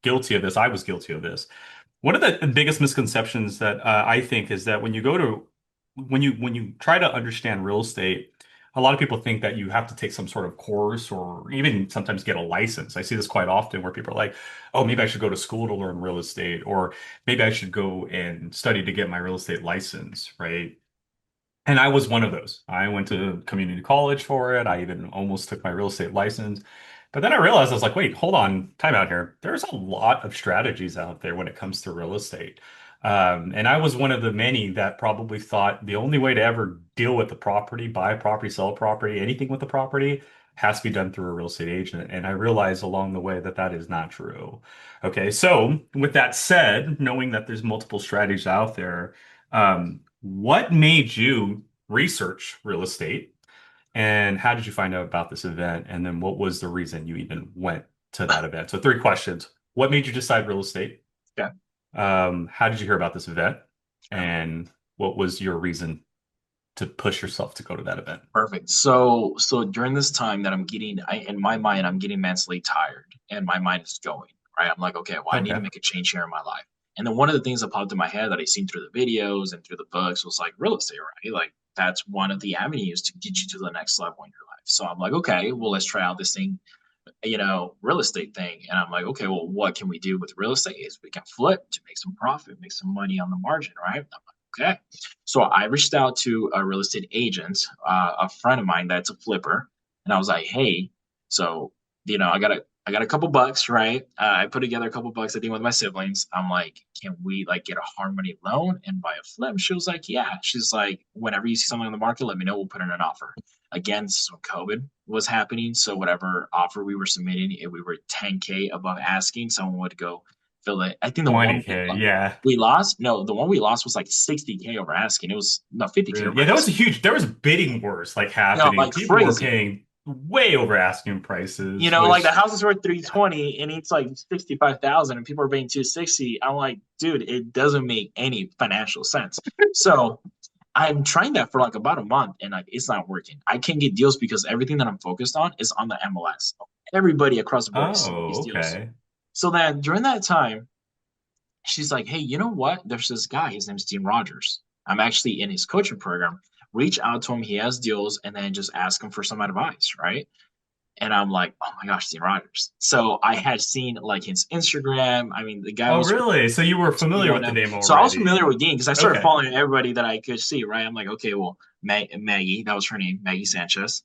guilty of this. I was guilty of this. One of the biggest misconceptions that I think is that when you try to understand real estate, a lot of people think that you have to take some sort of course or even sometimes get a license. I see this quite often where people are like, "Oh, maybe I should go to school to learn real estate, or maybe I should go and study to get my real estate license," right? And I was one of those. I went to community college for it. I even almost took my real estate license. But then I realized I was like, wait, hold on, time out here. There's a lot of strategies out there when it comes to real estate. And I was one of the many that probably thought the only way to ever deal with the property, buy a property, sell a property, anything with the property has to be done through a real estate agent. And I realized along the way that that is not true. Okay, so with that said, knowing that there's multiple strategies out there, what made you research real estate, and how did you find out about this event? And then what was the reason you even went to that event? So three questions. What made you decide real estate? Yeah. How did you hear about this event? Yeah. And what was your reason to push yourself to go to that event? Perfect. So during this time that in my mind, I'm getting mentally tired and my mind is going, right? I'm like, okay, well, I need to Okay. make a change here in my life. And then one of the things that popped in my head that I seen through the videos and through the books was like real estate, right? Like that's one of the avenues to get you to the next level in your life. So I'm like, okay, well, let's try out this thing, real estate thing. And I'm like, okay, well, what can we do with real estate is we can flip to make some profit, make some money on the margin, right? I'm like, okay. So I reached out to a real estate agent, a friend of mine that's a flipper. And I was like, hey, so, I got a couple bucks, right? I put together a couple bucks, I think, with my siblings. I'm like, can we like get a hard money loan and buy a flip? She was like, yeah. She's like, whenever you see something on the market, let me know. We'll put in an offer. Again, this is when COVID was happening. So whatever offer we were submitting, if we were 10K above asking, someone would go fill it. I think the one 20K, yeah. we lost, no, the one we lost was like 60K over asking. It was no 50K Really? over Yeah, that was a asking. huge, there was bidding wars like No, happening. like People were crazy. paying way over asking prices, Like the which house is worth 320 and it's like 65,000 and people are paying 260. I'm like, dude, it doesn't make any financial sense. So I'm trying that for like about a month and like it's not working. I can't get deals because everything that I'm focused on is on the MLS. Everybody across the board is seeing these oh, deals. okay. So then during that time, she's like, hey, you know what? There's this guy. His name's Dean Rogers. I'm actually in his coaching program. Reach out to him. He has deals, and then just ask him for some advice, right? And I'm like, oh my gosh, Dean Rogers. So I had seen like his Instagram. I mean, the guy Oh, was really? So you were familiar with the him. name So I was already. familiar with Dean because I started Okay. following everybody that I could see, right? I'm like, okay, well, Maggie, that was her name, Maggie Sanchez.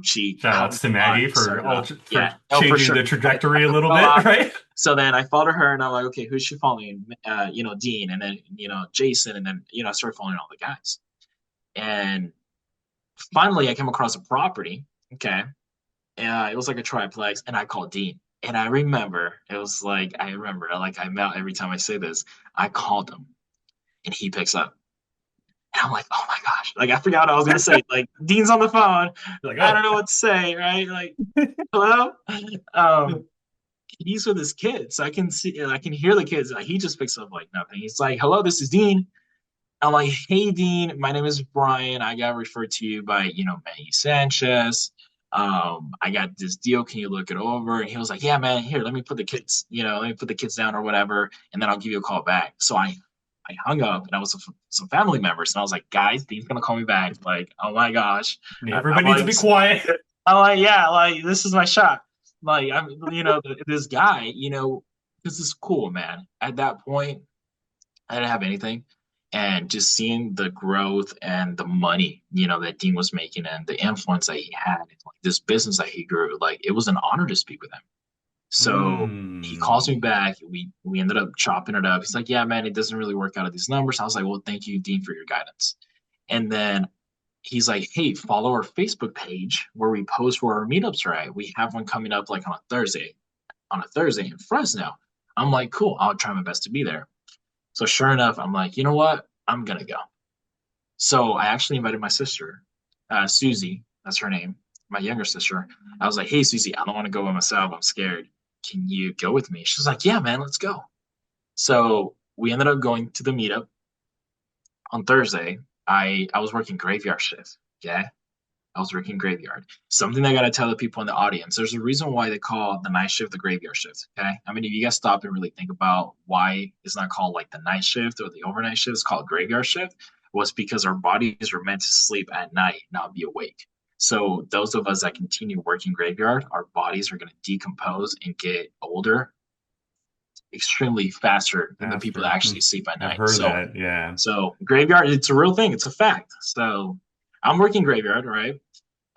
She Shout helped outs me to a lot. Maggie So for yeah, oh, for changing sure. the trajectory a little A bit, lot. right? So then I followed her and I'm like, okay, who's she following? Dean, and then, Jason, and then, I started following all the guys. And finally I came across a property. Okay. It was like a triplex, and I called Dean. And I remember, like I melt every time I say this. I called him and he picks up. And I'm like, oh my gosh. Like I forgot what I was gonna say. Like Dean's on the phone. Like, I oh, don't know what to say, right? Like, hello? Um, he's with his kids. So I can hear the kids. Like he just picks up like nothing. He's like, hello, this is Dean. I'm like, hey, Dean, my name is Brian. I got referred to you by, Manny Sanchez. I got this deal. Can you look it over? And he was like, yeah, man, here, let me put the kids down or whatever, and then I'll give you a call back. So I hung up and I was with some family members and I was like, guys, Dean's gonna call me back. Like, oh my gosh. I'm everybody needs to like, be quiet. I'm like, yeah, like this is my shot. Like, I'm, this guy, this is cool, man. At that point, I didn't have anything. And just seeing the growth and the money, that Dean was making and the influence that he had, like this business that he grew, like it was an honor to speak with him. So he calls me Mm. back. We ended up chopping it up. He's like, "Yeah, man, it doesn't really work out of these numbers." I was like, "Well, thank you, Dean, for your guidance." And then he's like, "Hey, follow our Facebook page where we post where our meetups are at. We have one coming up like on a Thursday in Fresno." I'm like, "Cool, I'll try my best to be there." So sure enough, I'm like, "You know what? I'm gonna go." So I actually invited my sister, Susie, that's her name, my younger sister. I was like, "Hey, Susie, I don't want to go by myself. I'm scared. Can you go with me?" She's like, "Yeah, man, let's go." So we ended up going to the meetup on Thursday. I was working graveyard shift. Okay. I was working graveyard. Something I gotta tell the people in the audience. There's a reason why they call the night shift the graveyard shift. Okay. I mean, if you guys stop and really think about why it's not called like the night shift or the overnight shift, it's called graveyard shift, was because our bodies were meant to sleep at night, not be awake. So those of us that continue working graveyard, our bodies are gonna decompose and get older extremely faster than the people that Faster. actually sleep at I've night. heard So that. Yeah. so graveyard, it's a real thing. It's a fact. So I'm working graveyard, right?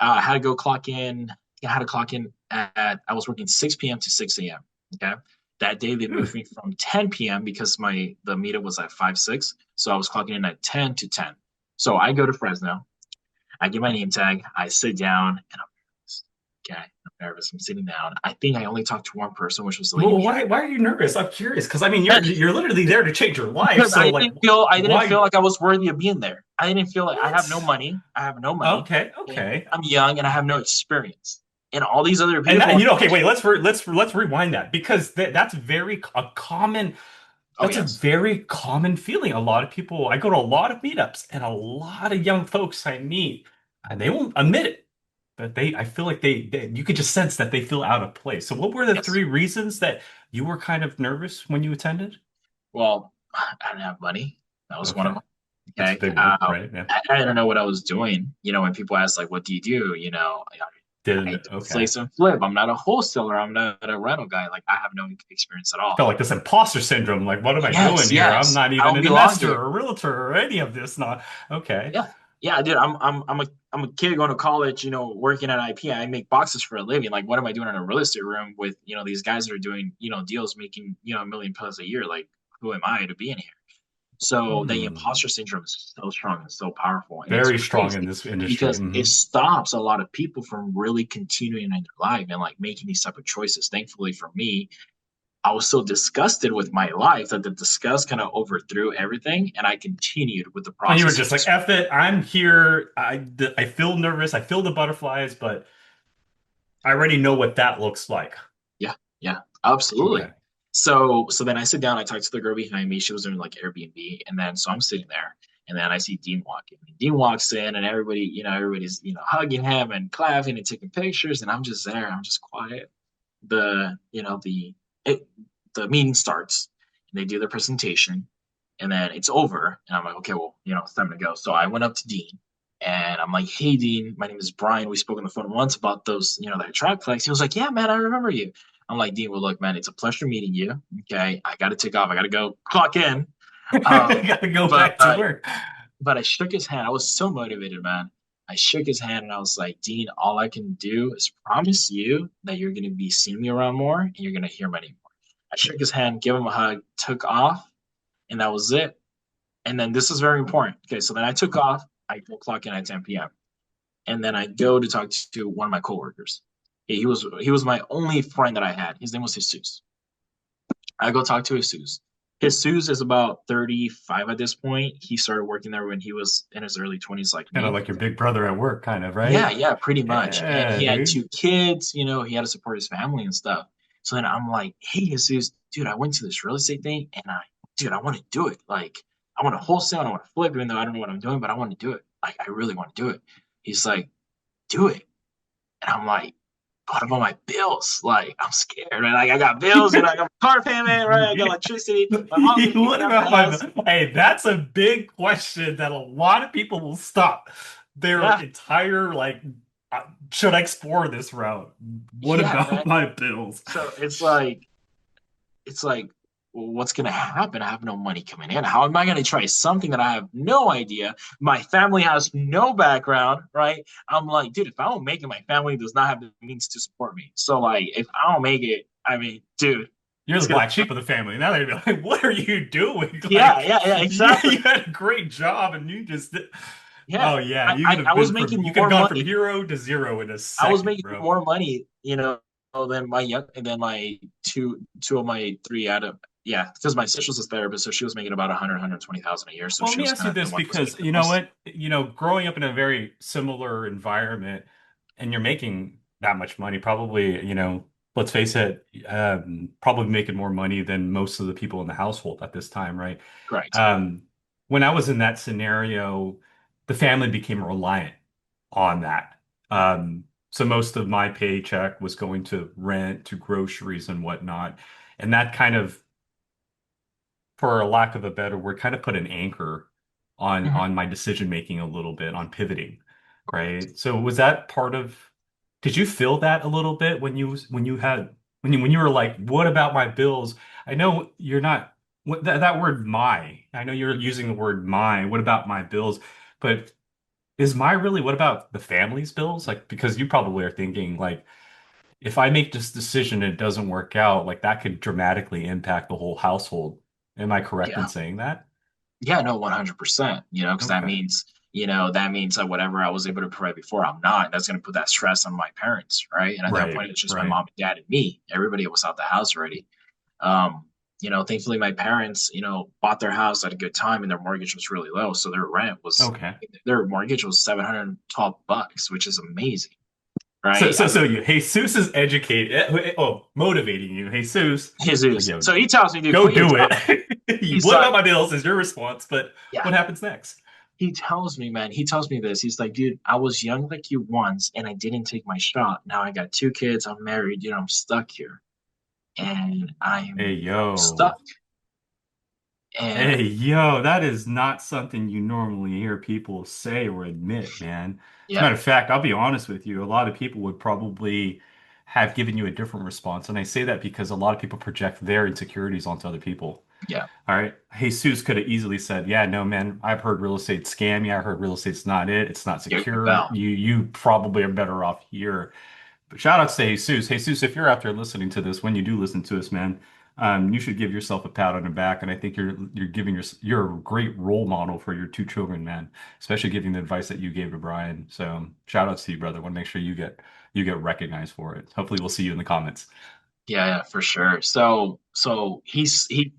I had to go clock in. I had to clock in at. I was working 6 p.m. to 6 a.m. Okay. That day they moved Oof. me from 10 p.m. because the meetup was at 5-6. So I was clocking in at 10 to 10. So I go to Fresno. I get my name tag. I sit down and I'm nervous. Okay. I'm nervous. I'm sitting down. I think I only talked to one person, which was the lady Well, behind why are you nervous? I'm curious because I mean me. you're literally there to change your life. Because So I like didn't feel I didn't feel why like I was worthy of being there. I didn't feel like I have no what? money. I have no money. Okay, Okay? okay. I'm young and I have no experience. And all these other And people, okay, wait, let's rewind that because that's very a common oh that's a yes, very common feeling. A lot of people, I go to a lot of meetups and a lot of young folks I meet, and they won't admit it, but I feel like you could just sense that they feel out of place. So what were the yes. three reasons that you were kind of nervous when you attended? Well, I didn't have money. That was one of Okay. them. That's a Okay. big one, right? Yeah. I didn't know what I was doing. When people ask like, "What do you do?" I Didn't, do okay. slice and flip. I'm not a wholesaler. I'm not a rental guy. Like I have no experience at all. Felt like this imposter syndrome. Like, what am I doing Yes, here? I'm yes. not I even don't an belong investor here. or a realtor or any of this. Not okay. Yeah. Yeah, dude, I'm a kid going to college, working at IP. I make boxes for a living. Like, what am I doing in a real estate room with, these guys that are doing, deals making, $1 million+ a year? Like, who am I to be in here? So the Hmm. imposter syndrome is so strong and so powerful. And it's Very strong in crazy this industry. because it Hmm. stops a lot of people from really continuing in their life and like making these type of choices. Thankfully for me, I was so disgusted with my life that the disgust kind of overthrew everything, and I continued with the And you were process of just like, just F it, I'm here. I feel nervous. I feel the butterflies, but I already know what that looks like. yeah, yeah, absolutely. Okay. So then I sit down, I talk to the girl behind me. She was in like Airbnb, and then so I'm sitting there, and then I see Dean walk in. Dean walks in, and everybody's hugging him and clapping and taking pictures, and I'm just there. I'm just quiet. The you know the it, the meeting starts, and they do their presentation, and then it's over, and I'm like, okay, well, it's time to go. So I went up to Dean, and I'm like, hey, Dean, my name is Brian. We spoke on the phone once about those, that track flex. He was like, yeah, man, I remember you. I'm like, Dean, well, look, man, it's a pleasure meeting you. Okay, I got to take off. I got to go clock in. Um, Gotta go but back to work. but I shook his hand. I was so motivated, man. I shook his hand and I was like, Dean, all I can do is promise you that you're going to be seeing me around more and you're going to hear my name more. I shook his hand, gave him a hug, took off, and that was it. And then this is very important. Okay, so then I took off. I go clock in at 10 p.m. And then I go to talk to one of my coworkers. He was my only friend that I had. His name was Jesus. I go talk to Jesus. Jesus is about 35 at this point. He started working there when he was in his early 20s, like Kind of me. like your big brother at work, kind of, Yeah, right? yeah, pretty much. And Yeah, he had dude. 2 kids, he had to support his family and stuff. So then I'm like, hey, Jesus, dude, I went to this real estate thing and dude, I want to do it. Like, I want to wholesale, I want to flip, even though I don't know what I'm doing, but I want to do it. Like, I really want to do it. He's like, do it. And I'm like, what about my bills? Like, I'm scared, right? Like, I got bills, I got car payment, right? I got electricity. My mom's gonna kick What me out the about my? house. Hey, that's a big question that a lot of people will stop their Yeah, entire like. Should I explore this route? What yeah, about man. my bills? So it's like, it's like, well, what's going to happen? I have no money coming in. How am I going to try something that I have no idea? My family has no background, right? I'm like, dude, if I don't make it, my family does not have the means to support me. So, like, if I don't make it, I mean, dude, You're it's the gonna, black sheep of the family. Now they're like, what are you doing? yeah, Like, yeah, yeah, you exactly. had a great job and you just, Yeah, oh yeah, I, you could I, have I was been making you could have more gone from money. hero to zero in a I was second, making bro. more money, than my two of my three out of yeah, because my sister was a therapist, so she was making about 120,000 a year. So Well, let she me was ask you kind of the this one who was because making the you know most. what? Growing up in a very similar environment and you're making that much money, probably, let's face it, probably making more money than most of the people in the household at this time, right? Correct. Um, when I was in that scenario, the family became reliant on that. So most of my paycheck was going to rent, to groceries and whatnot. And that kind of, for a lack of a better word, kind of put an anchor on Mhm. my decision making a little bit, on pivoting, right? So was that part of, did you feel that a little bit when you were like, what about my bills? I know you're not that word my. I know you're using the word my. What about my bills? But is my really what about the family's bills? Like, because you probably are thinking like, if I make this decision and it doesn't work out, like that could dramatically impact the whole household. Am I correct in Yeah. saying that? Yeah, no, 100%, because that Okay. means, that whatever I was able to provide before, I'm not. That's going to put that stress on my parents, right? And at that Right, point, it's just my right. mom and dad and me. Everybody was out the house already. Um, Thankfully, my parents, bought their house at a good time, and their mortgage was really low, so Okay. their mortgage was $712, which is amazing, So, right? so, so you, Jesus is educated, oh, motivating you. Jesus, he's like, Jesus. yo, So he tells me, dude, go quit your do job. it. He's What about like, my bills is your response, but yeah. what happens next? He tells me, man, he tells me this. He's like, dude, I was young like you once, and I didn't take my shot. Now I got two kids. I'm married. I'm stuck here, and Hey, I'm stuck. yo. And Hey, yo, that is not something you normally hear people say or admit, man. As a yeah, matter of fact, I'll be honest with you, a lot of people would probably have given you a different response. And I say that because a lot of people project their insecurities onto other people. yeah, All right. Jesus could have easily said, yeah, no, man, I've heard real estate scam you. I heard real estate's not it. It's not you secure. Val. You probably are better off here. But shout out to Jesus. Jesus, if you're out there listening to this, when you do listen to us, man, you should give yourself a pat on the back. And I think you're a great role model for your two children, man. Especially giving the advice that you gave to Brian. So shout out to you, brother. Want to make sure you get recognized for it. Hopefully, we'll see you in the comments. Yeah, yeah, for sure. So he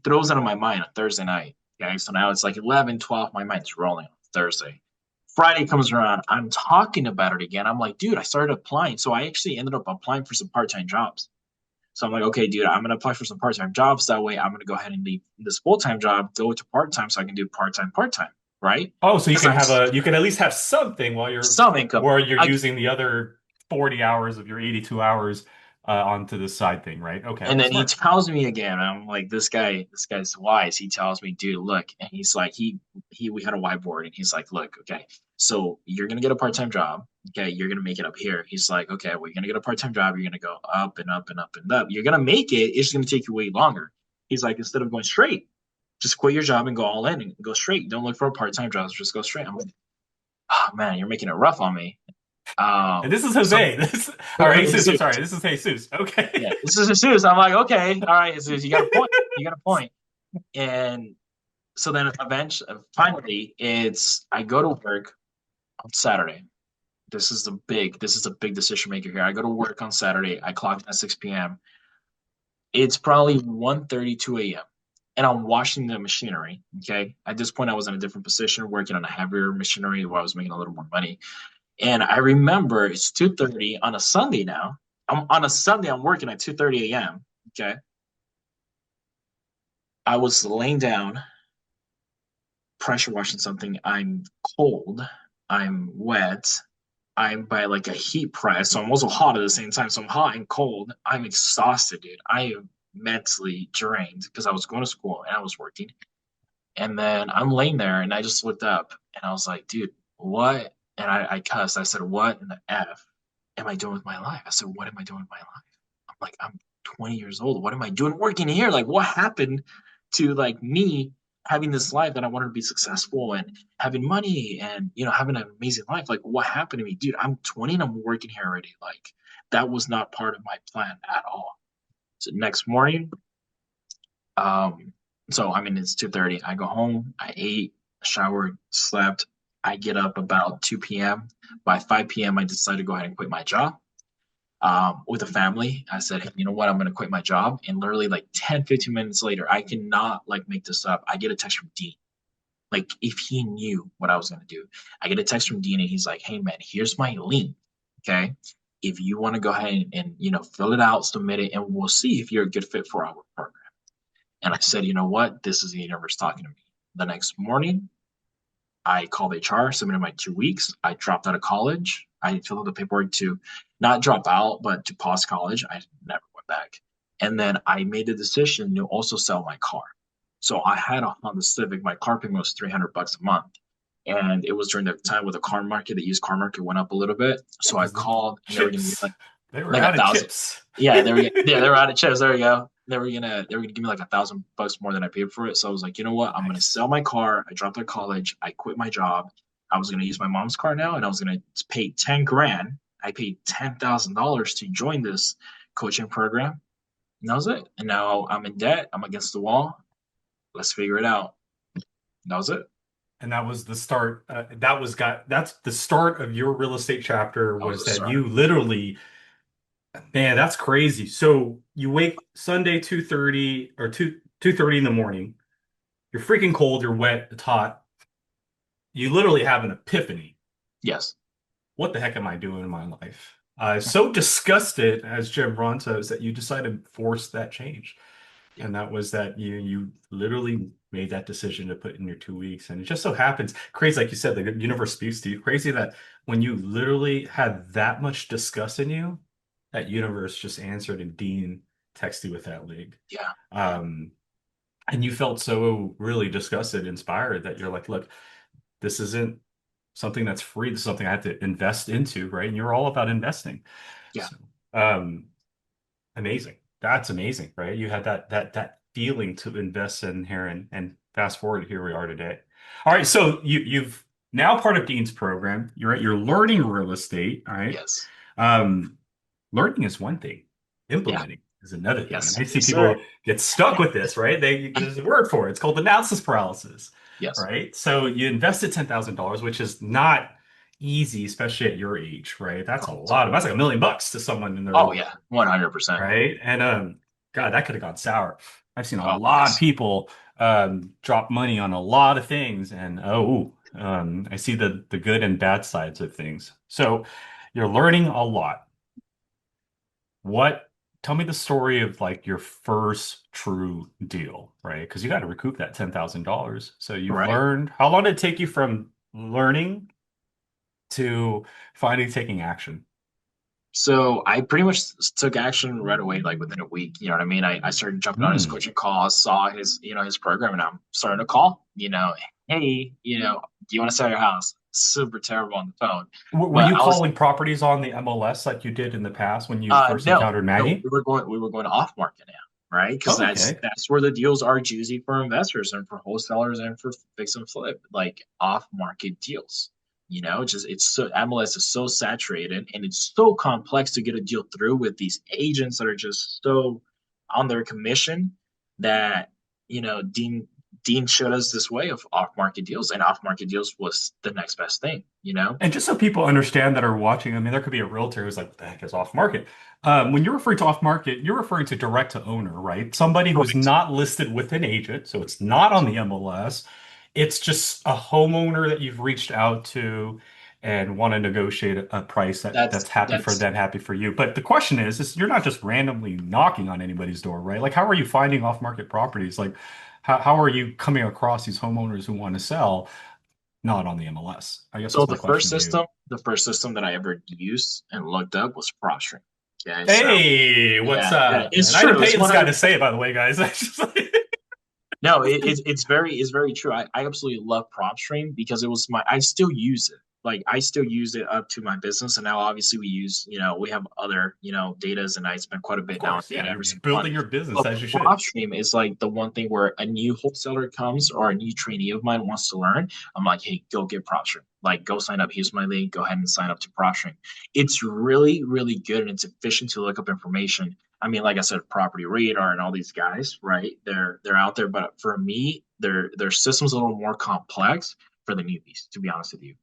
throws it on my mind on Thursday night. Okay, so now it's like 11, 12. My mind's rolling on Thursday. Friday comes around. I'm talking about it again. I'm like, dude, I started applying. So I actually ended up applying for some part-time jobs. So I'm like, okay, dude, I'm gonna apply for some part-time jobs. That way, I'm gonna go ahead and leave this full-time job, go to part-time, so I can do part-time, right? Oh, so Because I'm you can at least have something some income. while you're I using the other 40 hours of your 82 hours onto the side thing, right? Okay, And then he smart. tells me again, I'm like, this guy's wise. He tells me, dude, look, and he's like, we had a whiteboard, and he's like, look, okay, so you're gonna get a part-time job, okay, you're gonna make it up here. He's like, okay, well, you're gonna get a part-time job, you're gonna go up and up and up and up. You're gonna make it. It's just gonna take you way longer. He's like, instead of going straight, just quit your job and go all in and go straight. Don't look for a part-time job. Just go straight. I'm like, oh man, you're making it rough on me. And this is So Jose. This or Jesus. I'm sorry. This is Jesus. yeah, Okay. this is Jesus. I'm like, okay, all right. So you got a point. You got a point. And so then eventually, finally, it's I go to work on Saturday. This is a big decision maker here. I go to work on Saturday. I clock in at 6 p.m. It's probably 1:32 a.m. And I'm washing the machinery. Okay. At this point, I was in a different position, working on a heavier machinery where I was making a little more money. And I remember it's 2:30 on a Sunday now. On a Sunday, I'm working at 2:30 a.m. Okay. I was laying down, pressure washing something. I'm cold. I'm wet. I'm by like a heat press, so I'm also hot at the same time. So I'm hot and cold. I'm exhausted, dude. I am mentally drained because I was going to school and I was working. And then I'm laying there and I just looked up and I was like, dude, what? And I cussed. I said, what in the F am I doing with my life? I said, what am I doing with my life? I'm like, I'm 20 years old. What am I doing working here? Like, what happened to like me having this life that I wanted to be successful and having money and having an amazing life? Like, what happened to me, dude? I'm 20 and I'm working here already. Like, that was not part of my plan at all. So next morning, um, so I mean it's 2:30. I go home, I ate, showered, slept. I get up about 2 p.m. By 5 p.m., I decide to go ahead and quit my job. With a family, I said, hey, you know what? I'm gonna quit my job. And literally like 10, 15 minutes later, I cannot like make this up. I get a text from Dean. Like if he knew what I was gonna do. I get a text from Dean and he's like, hey man, here's my link. Okay. If you want to go ahead and fill it out, submit it, and we'll see if you're a good fit for our program. And I said, you know what? This is the universe talking to me. The next morning, I called HR, submitted my 2 weeks. I dropped out of college. I filled out the paperwork to not drop out, but to pause college. I never went back. And then I made the decision to also sell my car. So I had a Honda Civic. My car payment was $300 a month. And it was during the time where the car market, the used car market went up a little bit. So I called and they were going to be they were like out a of thousand. chips. Yeah, they were out of chips. There we go. They were gonna give me like $1,000 more than I paid for it. So I was like, you know what? I'm gonna sell my car. I dropped out of college. I quit my job. I was gonna use my mom's car now, and I was gonna pay 10 grand. I paid $10,000 to join this coaching program, and that was it. And now I'm in debt. I'm against the wall. Let's figure it out. That was it. And that was the start. That's the start of your real estate chapter, That was was the that start. you literally, man, that's crazy. So you wake Sunday 2:30 or 2:30 in the morning. You're freaking cold, you're wet, it's hot. You literally have an epiphany. Yes. What the heck am I doing in my life? So disgusted, as Jim Rohn says, that you decided to force that change. Yeah. And that was that you literally made that decision to put in your 2 weeks. And it just so happens, crazy, like you said, the universe speaks to you. Crazy that when you literally had that much disgust in you, that universe just answered and Dean texted you with that link. Yeah. And you felt so really disgusted, inspired that you're like, look, this isn't something that's free. This is something I have to invest into, right? And you're all about investing. Yeah. So, amazing. That's amazing, right? You had that feeling to invest in here, and fast forward, here we are today. All right, so you've now part of Dean's program. You're learning real estate, all right? Yes. Learning is one thing, Yeah. implementing is another thing. Yes. And I see Yes, people sir. get stuck with this, right? There's a word for it. It's called analysis paralysis, Yes. right? So you invested $10,000, which is not easy, especially at your age, right? That's a lot. That's like $1 million to someone in their Oh yeah, 100%. right. And God, that could have gone sour. I've seen a Oh lot of yes. people drop money on a lot of things, and I see the good and bad sides of things. So you're learning a lot. Tell me the story of like your first true deal, right? Because you got to recoup that $10,000. So you've Right. learned. How long did it take you from learning to finally taking action? So I pretty much took action right away, like within a week. You know what I mean? I started jumping on his Hmm. coaching calls, saw his program, and I'm starting to call. Hey, do you want to sell your house? Super terrible on the phone, Were but you I was calling properties on the MLS like you did in the past when you first no, encountered no, Maggie? we were going off market now, right? Because Oh, that's okay. that's where the deals are juicy for investors and for wholesalers and for fix and flip, like off market deals. Just it's so MLS is so saturated and it's so complex to get a deal through with these agents that are just so on their commission that Dean showed us this way of off market deals, and off market deals was the next best thing. And just so people understand that are watching, I mean, there could be a realtor who's like, what the heck is off market? When you're referring to off market, you're referring to direct to owner, right? Somebody who's Correct. not listed with an agent, so it's not on the MLS. It's just a homeowner that you've reached out to and want to negotiate a price that's That's happy for that's them, happy for you. But the question is you're not just randomly knocking on anybody's door, right? Like, how are you finding off-market properties? Like, how are you coming across these homeowners who want to sell? Not on the MLS. I guess So that's the my first question to you. system, the first system that I ever used and looked up was PropStream. Okay, so Hey, what's yeah, up, it's man? I didn't true. pay It's this one guy hundred. to say it, by the way, guys. It's just like- No, it's very true. I absolutely love PropStream because it was I still use it. like I still use it up to my business. And now obviously we use, we have other, datas, and I spend quite a Of bit now on course, yeah, data you're every single month. building your business But as you should. PropStream is like the one thing where a new wholesaler comes or a new trainee of mine wants to learn. I'm like, hey, go get PropStream. Like, go sign up. Here's my link. Go ahead and sign up to PropStream. It's really, really good and it's efficient to look up information. I mean, like I said, Property Radar and all these guys, right? They're out there, but for me, their system's a little more complex for the newbies, to be honest with you.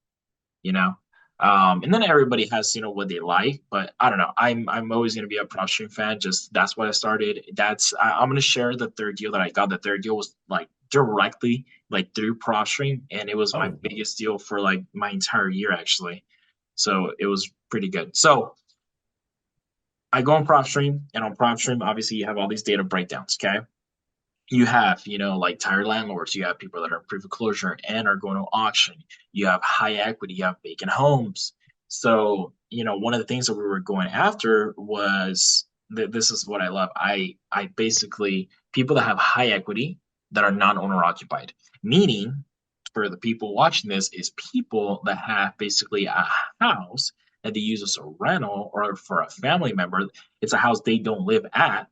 You know, and then everybody has what they like, but I don't know. I'm always gonna be a PropStream fan. Just that's what I started. I'm gonna share the third deal that I got. The third deal was like directly like through PropStream, and it was my Oh, biggest deal for like my entire year actually. So it was pretty good. So I go on PropStream, and on PropStream, obviously you have all these data breakdowns. Okay, you have, like tired landlords, you have people that are in pre-foreclosure and are going to auction, you have high equity, you have vacant homes. So, one of the things that we were going after was that this is what I love. I basically people that have high equity that are non-owner occupied, meaning for the people watching this is people that have basically a house that they use as a rental or for a family member. It's a house they don't live at.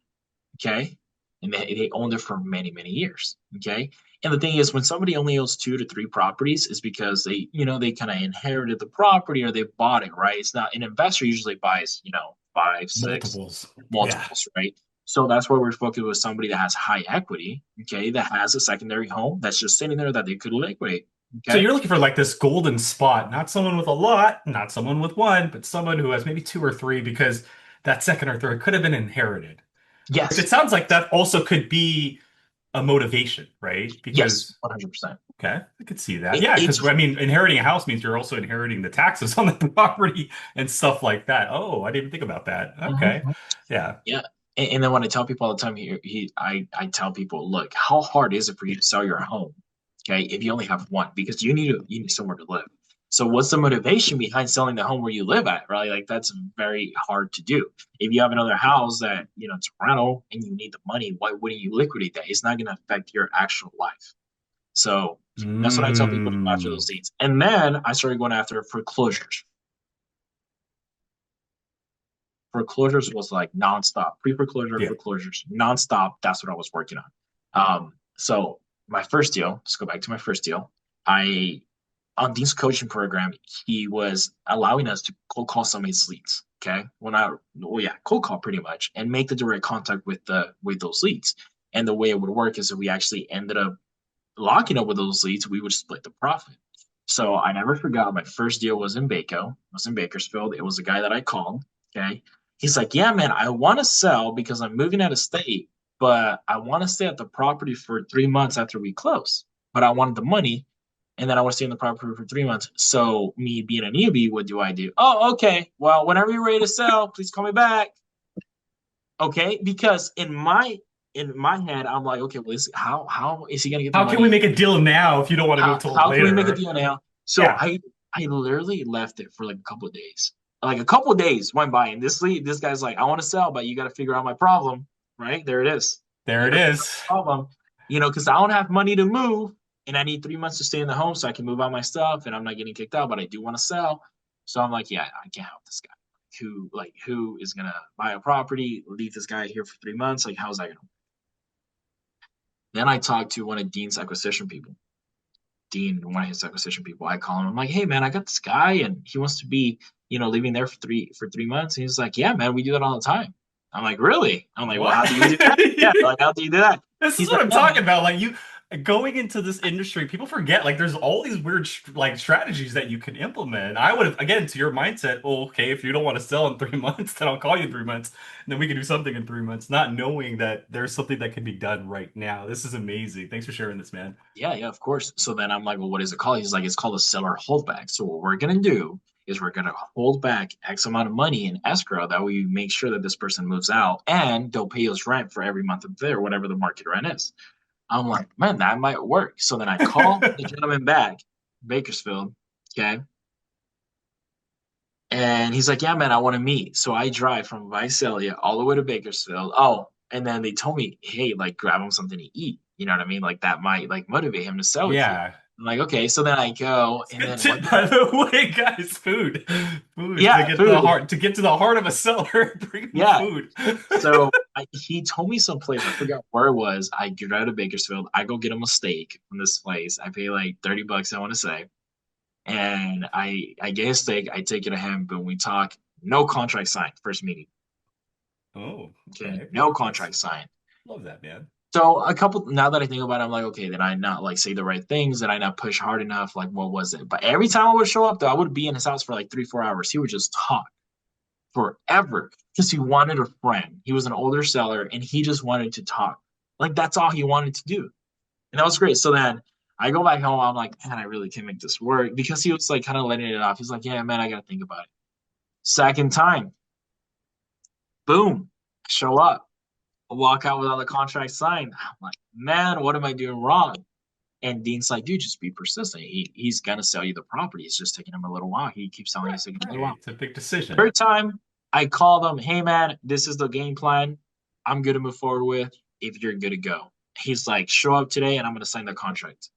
Okay. And they owned it for many, many years. Okay. And the thing is, when somebody only owns 2 to 3 properties, is because they kind of inherited the property or they bought it, right? It's not an investor usually buys, five, six, multiples. Yeah. multiples, right? So that's why we're focused with somebody that has high equity, okay, that has a secondary home that's just sitting there that they could liquidate. So Okay. you're looking for like this golden spot, not someone with a lot, not someone with one, but someone who has maybe two or three because that second or third could have been inherited. Which it Yes. sounds like that also could be a motivation, right? Yes. Because 100%. okay, I could see that. It, Yeah, because it's I mean, inheriting a house means you're also inheriting the taxes on the property and stuff like that. Oh, I didn't even think about that. Okay. Mhm. Yeah. Yeah. And then when I tell people all the time, I tell people, look, how hard is it for you to sell your home? Okay, if you only have one, because you need somewhere to live. So what's the motivation behind selling the home where you live at, right? Like that's very hard to do. If you have another house that it's a rental and you need the money, why wouldn't you liquidate that? It's not going to affect your actual life. So that's what I tell people to go after Mm. those leads. And then I started going after foreclosures. Foreclosures was like nonstop. Pre-foreclosure, Yeah. foreclosures, nonstop. That's what I was working on. So my first deal, let's go back to my first deal. I On Dean's coaching program, he was allowing us to cold call somebody's leads. Okay. Well, yeah, cold call pretty much and make the direct contact with those leads. And the way it would work is that we actually ended up locking up with those leads, we would split the profit. So I never forgot my first deal was in was in Bakersfield. It was a guy that I called. Okay. He's like, yeah, man, I want to sell because I'm moving out of state, but I want to stay at the property for 3 months after we close. But I wanted the money and then I want to stay in the property for 3 months. So me being a newbie, what do I do? Oh, okay. Well, whenever you're ready to sell, please call me back. Okay, because in my head, I'm like, okay, well, how is he gonna get the How can we money? make a deal now if you don't want to move till How can we make a later? deal now? So Yeah. I literally left it for like a couple of days. Like a couple of days went by, and this guy's like, I want to sell, but you got to figure out my problem, right? There it is. There You it got to figure out is. my problem, because I don't have money to move, and I need 3 months to stay in the home so I can move out my stuff, and I'm not getting kicked out, but I do want to sell. So I'm like, yeah, I can't help this guy. Who is gonna buy a property, leave this guy here for 3 months? Like, how's that gonna? Then I talked to one of Dean's acquisition people. Dean, one of his acquisition people, I call him. I'm like, hey man, I got this guy and he wants to be, living there for 3 months. And he's like, yeah, man, we do that all the time. I'm like, really? I'm like, well, What? how do you do that? Yeah, like how do you do that? This is He's what like, I'm yeah, talking man. about. Like you going into this industry, people forget like there's all these weird like strategies that you can implement. I would have again to your mindset, well, okay, if you don't want to sell in 3 months, then I'll call you in 3 months, and then we can do something in 3 months, not knowing that there's something that can be done right now. This is amazing. Thanks for sharing this, man. Yeah, yeah, of course. So then I'm like, well, what is it called? He's like, it's called a seller holdback. So what we're gonna do is we're gonna hold back X amount of money in escrow. That way we make sure that this person moves out and they'll pay us rent for every month of there, whatever the market rent is. I'm like, man, that might work. So then I call the gentleman back, Bakersfield, okay? And he's like, yeah, man, I want to meet. So I drive from Visalia all the way to Bakersfield. Oh, and then they told me, hey, like grab him something to eat. You know what I mean? Like that might like motivate him to sell with you. Yeah. I'm like, okay. So then I go, It's and good then tip, what? by the way, guys. Food Yeah, food. to get to the heart of a seller. Bring them Yeah. food. So he told me some place. I forgot where it was. I get out of Bakersfield. I go get him a steak from this place. I pay like $30, I want to say. And I get his steak. I take it to him, but we talk. No contract signed. First meeting. Oh, Okay. okay. No That's contract signed. love that, man. So a couple now that I think about it, I'm like, okay, did I not like say the right things? Did I not push hard enough? Like, what was it? But every time I would show up, though, I would be in his house for like 3, 4 hours. He would just talk forever because he wanted a friend. He was an older seller and he just wanted to talk. Like that's all he wanted to do. And that was great. So then I go back home, I'm like, man, I really can make this work because he was like kind of letting it off. He's like, yeah, man, I gotta think about it. Second time, boom, show up. I walk out without the contract signed. I'm like, man, what am I doing wrong? And Dean's like, dude, just be persistent. He's gonna sell you the property. It's just taking him a little while. He keeps telling you Right, it's taking him a little right. while. It's a big decision. Third time, I called him, hey man, this is the game plan. I'm good to move forward with if you're good to go. He's like, show up today and I'm gonna sign the contract.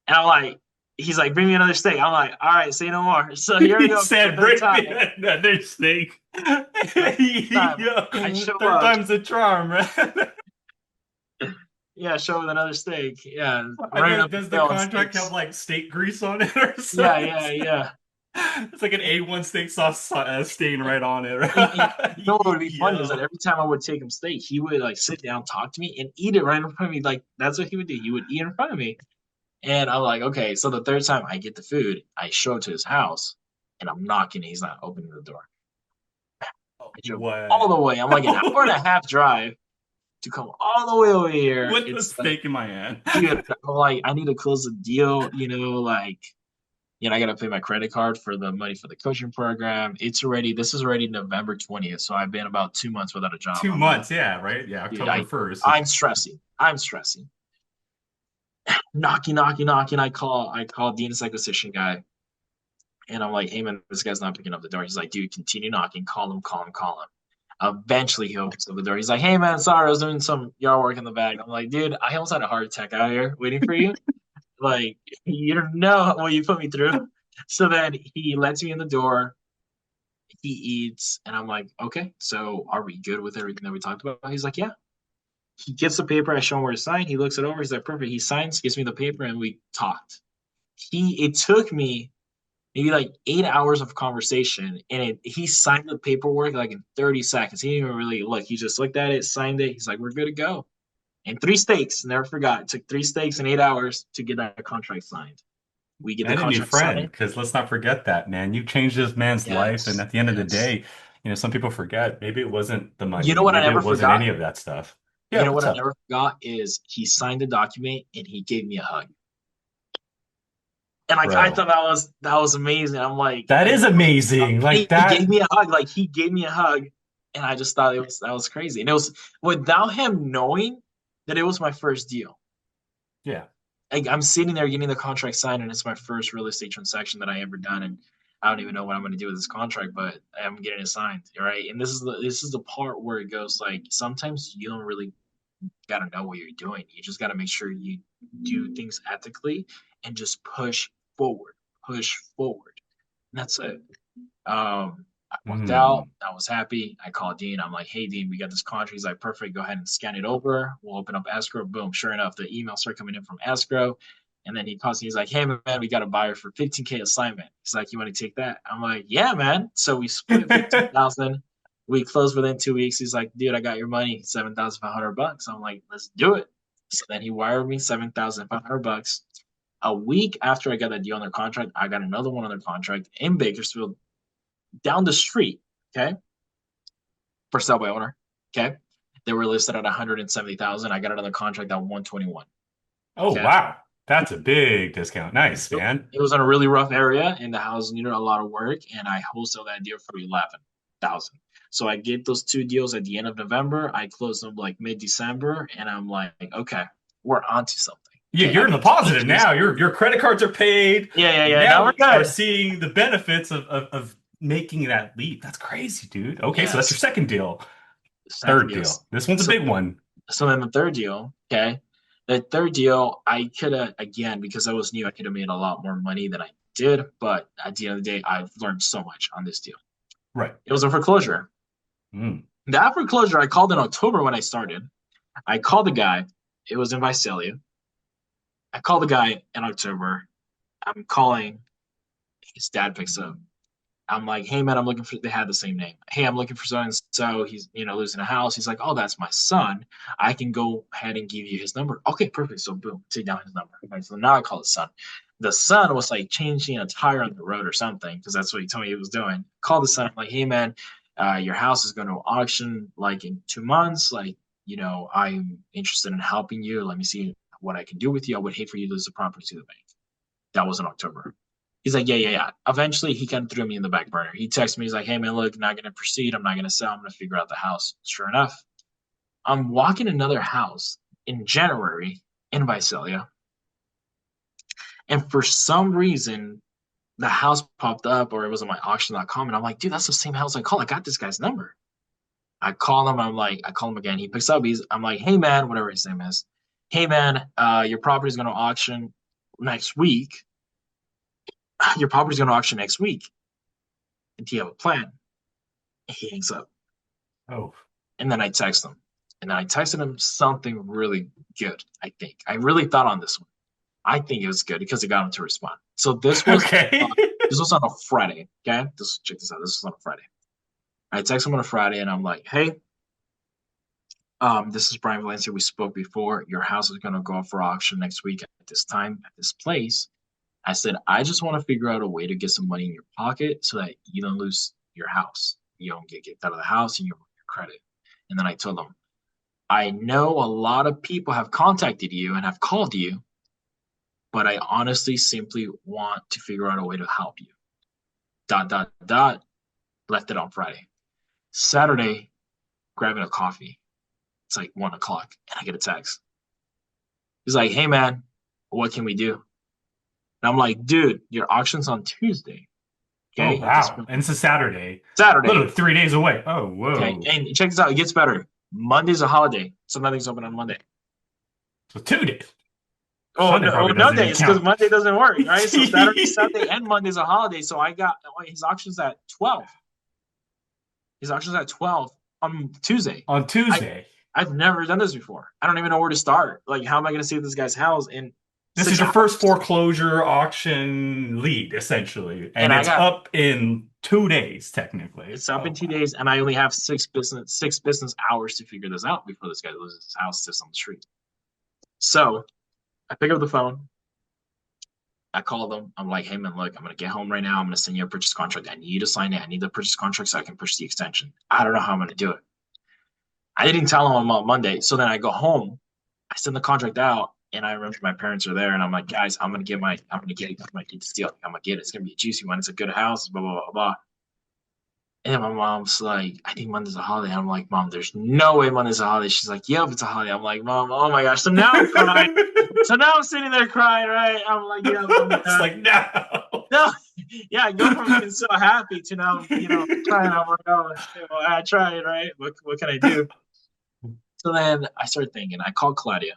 And I'm like, he's like, bring me another steak. I'm like, all right, say no more. So here we He go for the said, third "Bring time. me another steak." The third time, Yo, I show third up. time's the charm, man. Yeah, show up with another steak. Yeah, And running then up the does the bill on contract have steaks. like steak grease on it or Yeah, something? yeah, yeah. It's like an A1 steak sauce stain right on it, And right? you know what would be funny is that Yo. every time I would take him steak, he would like sit down, talk to me, and eat it right in front of me. Like that's what he would do. He would eat in front of me. And I'm like, okay. So the third time I get the food, I show it to his house, and I'm knocking. He's not opening the door. I drove all What? the way. I'm like an hour and a half drive to come all the way over here. With the It's like, steak in my hand. dude, I'm like, I need to close the deal. Like, I got to pay my credit card for the money for the coaching program. This is already November 20th. So I've been about 2 months without a job. Two I'm like, months, yeah, right? Yeah, dude, October 1st. I'm stressing. I'm stressing. Knocking, knocking, knocking. I call Dean's acquisition guy. And I'm like, hey man, this guy's not picking up the door. He's like, dude, continue knocking, call him, call him, call him. Eventually he opens up the door. He's like, hey man, sorry, I was doing some yard work in the back. I'm like, dude, I almost had a heart attack out here waiting for you. Like, you don't know what you put me through. So then he lets me in the door. He eats, and I'm like, okay, so are we good with everything that we talked about? He's like, yeah. He gets the paper. I show him where to sign. He looks it over. He's like, perfect. He signs, gives me the paper, and we talked. It took me maybe like 8 hours of conversation, and he signed the paperwork like in 30 seconds. He didn't even really look. He just looked at it, signed it. He's like, we're good to go. And 3 steaks, never forgot. It took 3 steaks and 8 hours to get that contract signed. We get the And a new contract friend, signed. because let's not forget that, man. You changed this man's life, and Yes, at the end of the yes. day, some people forget. Maybe it wasn't the You know money, what I maybe never it wasn't forgot? any of that stuff. You Yeah, know what what's I up? never forgot is he signed the document and he gave me a hug. And like I Bro, thought that was amazing. I'm like, that is amazing. and Like he gave that. me a hug. Like he gave me a hug, and I just thought that was crazy. And it was without him knowing that it was my first deal. Yeah. Like I'm sitting there getting the contract signed, and it's my first real estate transaction that I ever done, and I don't even know what I'm going to do with this contract, but I'm getting it signed, right? And this is the part where it goes like sometimes you don't really got to know what you're doing. You just got to make sure you do things ethically and just push forward. And that's it. I walked out. Hmm. I was happy. I called Dean. I'm like, hey, Dean, we got this contract. He's like, perfect. Go ahead and scan it over. We'll open up escrow. Boom. Sure enough, the emails start coming in from escrow. And then he calls me. He's like, hey, man, we got a buyer for 15K assignment. He's like, you want to take that? I'm like, yeah, man. So we split 15,000. We closed within 2 weeks. He's like, dude, I got your money, $7,500. I'm like, let's do it. So then he wired me $7,500. A week after I got that deal under contract, I got another one under contract in Bakersfield down the street, okay, for sale by owner, okay. They were listed at 170,000. I got another contract at 121. Oh, Okay, wow. That's a big discount. Nice, man. it was in a really rough area, and the house needed a lot of work, and I wholesaled that deal for 11,000. So I get those two deals at the end of November. I closed them like mid-December, and I'm like, okay, we're onto something. Yeah, Okay, you're I in the got two positive agents. now. Your credit cards are paid. Yeah, yeah, You yeah. Now now we're are good. seeing the benefits of making that leap. That's crazy, dude. Okay, so that's your Yes, second deal. second Third deals. deal. This one's a So big one. so then the third deal, okay. The third deal, I could have, again, because I was new, I could have made a lot more money than I did. But at the end of the day, I've learned so much on this deal. Right. It was a foreclosure. Mm. That foreclosure, I called in October when I started. I called the guy. It was in Visalia. I called the guy in October. I'm calling. His dad picks up. I'm like, hey man, I'm looking for. They had the same name. Hey, I'm looking for so and so. He's losing a house. He's like, oh, that's my son. I can go ahead and give you his number. Okay, perfect. So boom, take down his number. Okay, so now I call his son. The son was like changing a tire on the road or something because that's what he told me he was doing. Call the son. I'm like, hey man, your house is going to auction like in 2 months. Like, I'm interested in helping you. Let me see what I can do with you. I would hate for you to lose the property to the bank. That was in October. He's like, yeah. Eventually, he kind of threw me in the back burner. He texted me. He's like, hey, man, look, not going to proceed. I'm not going to sell. I'm going to figure out the house. Sure enough, I'm walking another house in January in Visalia. And for some reason, the house popped up or it was on my auction.com. And I'm like, dude, that's the same house I called. I got this guy's number. I call him. I call him again. He picks up. I'm like, hey, man, whatever his name is. Hey, man, your property is going to auction next week. Your property's going to auction next week. Do you have a plan? He hangs up. Oh. And then I text him. And then I texted him something really good, I think. I really thought on this one. I think it was good because it got him to respond. So this was okay. This was on a Friday. Okay? Check this out. This was on a Friday. I text him on a Friday and I'm like, hey, this is Brian Valencia. We spoke before. Your house is going to go up for auction next week at this time, at this place. I said, I just want to figure out a way to get some money in your pocket so that you don't lose your house. You don't get kicked out of the house and you don't lose your credit. And then I told them, I know a lot of people have contacted you and have called you, but I honestly simply want to figure out a way to help you. ... Left it on Friday. Saturday, grabbing a coffee. It's like 1:00 and I get a text. He's like, hey man, what can we do? And I'm like, dude, your auction's on Tuesday. Oh, Okay. wow. And it's a Saturday. Saturday. Literally 3 days away. Oh, whoa. Okay. And check this out. It gets better. Monday's a holiday, so nothing's open on Monday. So 2 days. Oh, Sunday no days, because Monday doesn't work, right? So Saturday, Sunday, and Monday's a holiday. So I got his auction's at 12. His auction's at 12 on Tuesday. On Tuesday. I've never done this before. I don't even know where to start. Like, how am I going to see this guy's house? And this is your first foreclosure auction lead, essentially. And it's up in 2 days, technically. It's up in 2 days, and I only have 6 business hours to figure this out before this guy loses his house, sits on the street. So I pick up the phone. I call them. I'm like, hey, man, look, I'm going to get home right now. I'm going to send you a purchase contract. I need you to sign it. I need the purchase contract so I can push the extension. I don't know how I'm going to do it. I didn't tell them on Monday. So then I go home. I send the contract out, and I remember my parents are there, and I'm like, guys, I'm going to get my kids deal. I'm going to get it. It's going to be a juicy one. It's a good house, blah, blah, blah, blah. And then my mom's like, I think Monday's a holiday. I'm like, Mom, there's no way Monday's a holiday. She's like, yep, it's a holiday. I'm like, Mom, oh my gosh. So now I'm crying. So now I'm sitting there crying, right? I'm like, yeah. It's like, no. Yeah, I go from being so happy to now, crying. I'm like, oh, well, I tried, right? What can I do? So then I started thinking. I called Claudia.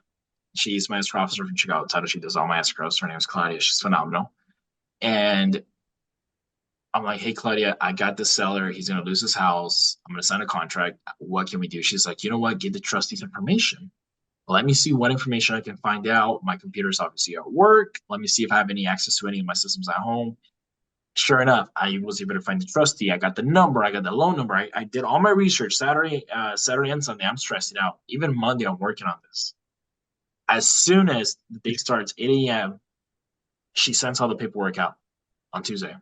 She's my escrow officer from Chicago Title. She does all my escrows. Her name is Claudia. She's phenomenal. And I'm like, hey, Claudia, I got the seller. He's going to lose his house. I'm going to sign a contract. What can we do? She's like, you know what? Give the trustees information. Let me see what information I can find out. My computer's obviously at work. Let me see if I have any access to any of my systems at home. Sure enough, I was able to find the trustee. I got the number. I got the loan number. I did all my research Saturday and Sunday. I'm stressing out. Even Monday, I'm working on this. As soon as the day starts, 8 a.m., she sends all the paperwork out on Tuesday.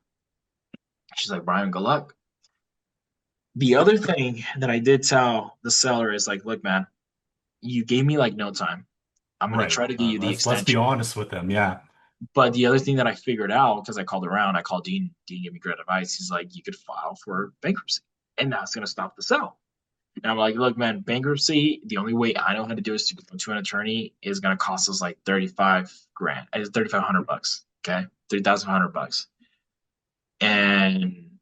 She's like, Brian, good luck. The other thing that I did tell the seller is like, look, man, you gave me like no time. I'm going to try to give you the extension. Let's be honest with them. Yeah. But the other thing that I figured out, because I called around, I called Dean. Dean gave me great advice. He's like, you could file for bankruptcy, and that's going to stop the sale. And I'm like, look, man, bankruptcy, the only way I know how to do is to go to an attorney is going to cost us like $35,000. It's $3,500. Okay. $3,500. And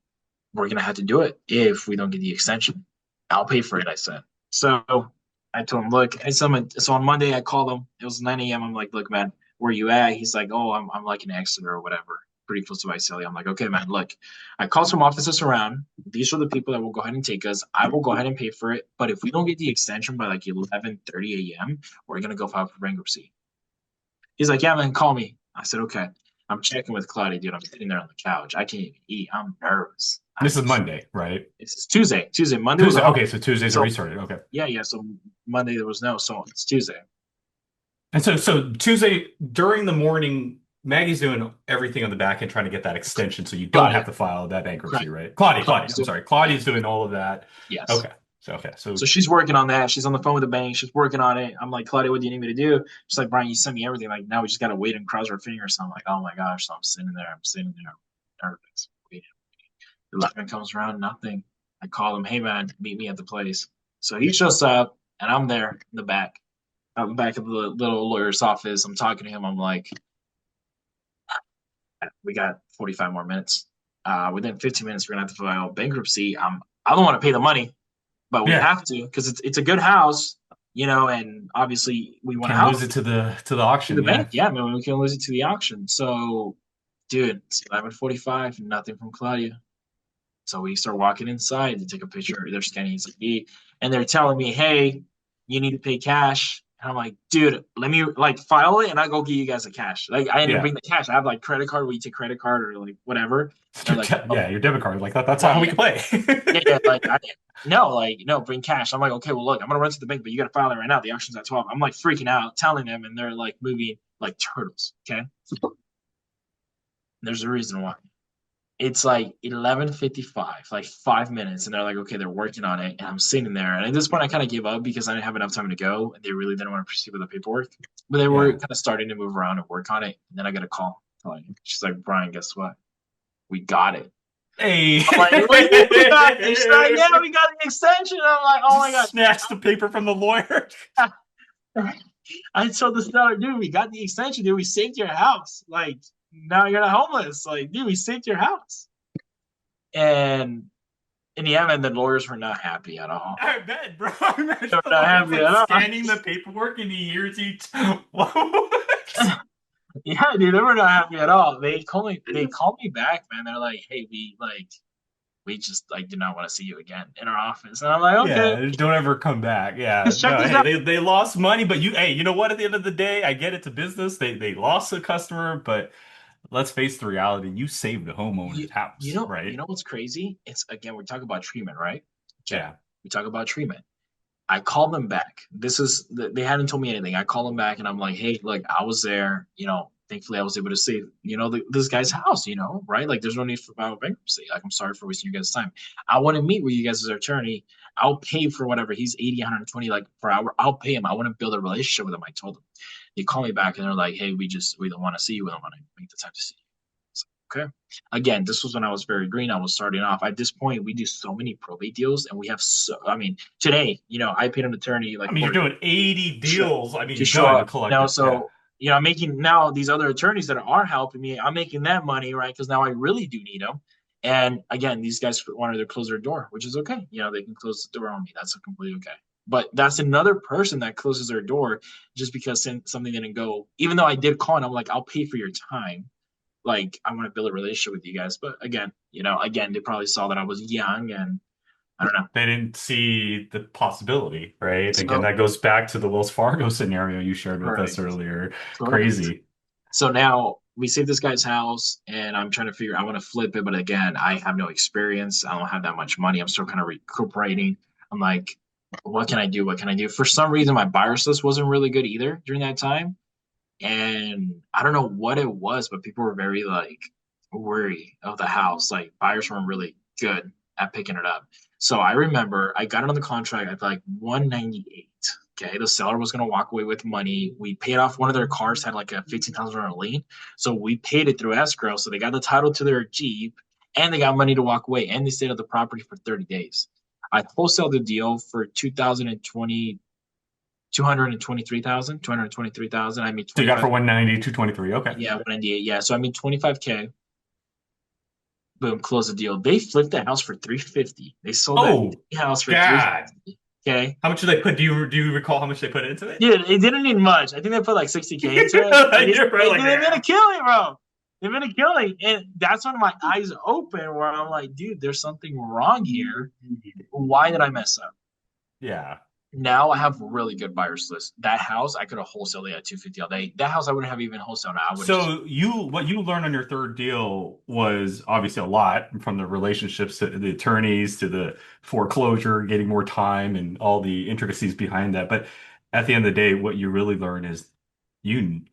we're going to have to do it if we don't get the extension. I'll pay for it, I said. So I told him, look, so on Monday I called him. It was 9 a.m. I'm like, look, man, where you at? He's like, oh, I'm like in Exeter or whatever, pretty close to Visalia. I'm like, okay, man, look, I called some offices around. These are the people that will go ahead and take us. I will go ahead and pay for it. But if we don't get the extension by like 11:30 a.m., we're gonna go file for bankruptcy. He's like, yeah, man, call me. I said, okay. I'm checking with Claudia, dude. I'm sitting there on the couch. I can't even eat. I'm nervous. This is Monday, right? It's Tuesday. Tuesday. Monday was Tuesday. a Okay, holiday. so Tuesdays are So restarted. Okay. yeah, yeah. So Monday there was no. So it's Tuesday. And so Tuesday during the morning, Maggie's doing everything on the back end trying to get that extension so you don't have Claudia. to file that bankruptcy, Correct. right? Claudia, Claudia's I'm doing. sorry. Claudia's doing all of that. Yes. Okay. So So she's working on that. She's on the phone with the bank. She's working on it. I'm like, Claudia, what do you need me to do? She's like, Brian, you sent me everything. Like, now we just gotta wait and cross our fingers. So I'm like, oh my gosh. So I'm sitting there. I'm sitting there, nervous. Waiting. 11 comes around, nothing. I call him, hey man, meet me at the place. So he shows up, and I'm there in the back, out in the back of the little lawyer's office. I'm talking to him. I'm like, we got 45 more minutes. Within 15 minutes, we're gonna have to file bankruptcy. I don't want to pay the money, but we yeah, have to because it's a good house, and obviously we want a can't lose house it to the to the auction. Yeah. bank. Yeah, I mean, we can lose it to the auction. So, dude, it's 11:45, nothing from Claudia. So we start walking inside to take a picture. They're scanning his ID, and they're telling me, "Hey, you need to pay cash." And I'm like, "Dude, let me like file it, and I go give you guys the cash." Like I didn't Yeah. bring the cash. I have like credit card where you take credit card or like whatever. They're like, "Oh, Yeah, your debit card. Like that's yeah, how we yeah, can play. yeah, yeah." Like no, like no, bring cash. I'm like, "Okay, well, look, I'm gonna run to the bank, but you gotta file it right now. The auction's at 12." I'm like freaking out, telling them, and they're like moving like turtles. Okay, there's a reason why. It's like 11:55, like 5 minutes, and they're like, okay, they're working on it, and I'm sitting there. And at this point, I kind of gave up because I didn't have enough time to go, and they really didn't want to proceed with the paperwork. But they were Yeah. kind of starting to move around and work on it. And then I got a call. She's like, Brian, guess what? We got it. Hey. I'm like, what do you mean we got it? She's like, yeah, we got the extension. I'm like, oh my Just snatch the paper from the lawyer. god. I told the seller, dude, we got the extension, dude. We saved your house. Like, now you're not homeless. Like, dude, we saved your house. And in the end, the lawyers were not happy at all. I bet, bro. I bet They were the not lawyer's happy at like all. scanning the paperwork and he hears each. Whoa. Yeah, dude, they were not happy at all. They called me back, man. They're like, hey, we just like did not want to see you again in our office. And I'm like, okay, Yeah, don't ever come back. Yeah, just check no, this hey, out. they lost money, but hey, you know what? At the end of the day, I get it's a business. They lost a customer, but let's face the reality. You saved the You homeowner's house, you right? know what's crazy? It's again, we talk about treatment, right? Okay. Yeah. We talk about treatment. I called them back. They hadn't told me anything. I called them back and I'm like, hey, look, I was there. Thankfully I was able to save, this guy's house, right? Like there's no need for bankruptcy. Like I'm sorry for wasting you guys' time. I want to meet with you guys as attorney. I'll pay for whatever. He's 80, 120 like per hour. I'll pay him. I want to build a relationship with him. I told them. They call me back and they're like, hey, we don't want to see you. We don't want to make the time to see you. Okay. Again, this was when I was very green. I was starting off. At this point, we do so many probate deals, and we have I mean, today, I paid an attorney I like mean, you're doing 80 show, deals. I to mean, show done up. collected. Yeah. So I'm making now these other attorneys that are helping me. I'm making that money, right? Because now I really do need them. And again, these guys wanted to close their door, which is okay. They can close the door on me. That's completely okay. But that's another person that closes their door just because something didn't go. Even though I did call and I'm like, I'll pay for your time. Like I want to build a relationship with you guys. But again, they probably saw that I was young and I don't know. They didn't see the possibility, right? Again, So that goes back to the Wells Fargo scenario you shared with us correct. earlier. Correct. Crazy. So now we saved this guy's house and I'm trying to figure I want to flip it, but again, I have no experience. I don't have that much money. I'm still kind of recuperating. I'm like, what can I do? What can I do? For some reason, my buyer's list wasn't really good either during that time. And I don't know what it was, but people were very like worried of the house. Like buyers weren't really good at picking it up. So I remember I got it on the contract at like 198. Okay, the seller was gonna walk away with money. We paid off one of their cars, had like a $15,000 lien. So we paid it through escrow. So they got the title to their Jeep and they got money to walk away and they stayed at the property for 30 days. I wholesaled the deal for 2020 223,000. I made So you got 25. for 190, 223. Okay. Yeah, 198. Yeah, so I made 25K. Boom, close the deal. They flipped the house for 350. They sold that Oh, house for God. 350. Okay. How much did they put? Do you recall how much they put into it? Dude, it didn't need much. I think they put like 60K into it. You're probably like, They made yeah. a killing, bro. They made a killing. And that's when my eyes open where I'm like, dude, there's something wrong here. Why did I mess up? Yeah. Now I have a really good buyers list. That house, I could have wholesaled it at 250 all day. That house, I wouldn't have even wholesaled. I would have just, So what you learned on your third deal was obviously a lot from the relationships to the attorneys to the foreclosure, getting more time and all the intricacies behind that. But at the end of the day, what you really learn is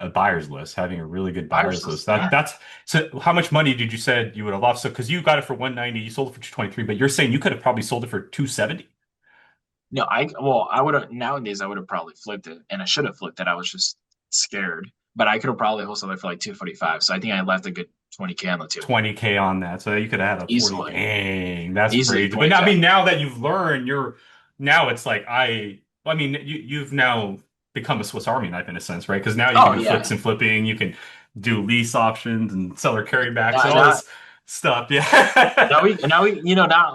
a buyer's list, having a really good buyers buyer's list. list. Yeah. That's so how much money did you said you would have lost? So because you got it for 190, you sold it for 223, but you're saying you could have probably sold it for 270? No, I would have, nowadays, I would have probably flipped it and I should have flipped it. I was just scared, but I could have probably wholesaled it for like 245. So I think I left a good 20K on the table. 20K on that. So you could have had a 40. Easily, Dang, that's easily crazy. But now, I 20K. mean, now that you've learned, now it's like I mean, you've now become a Swiss Army knife in a sense, right? Because now you can Oh do flips yeah. and flipping, you can do lease options and seller carrybacks Now, and all now, this stuff. Yeah.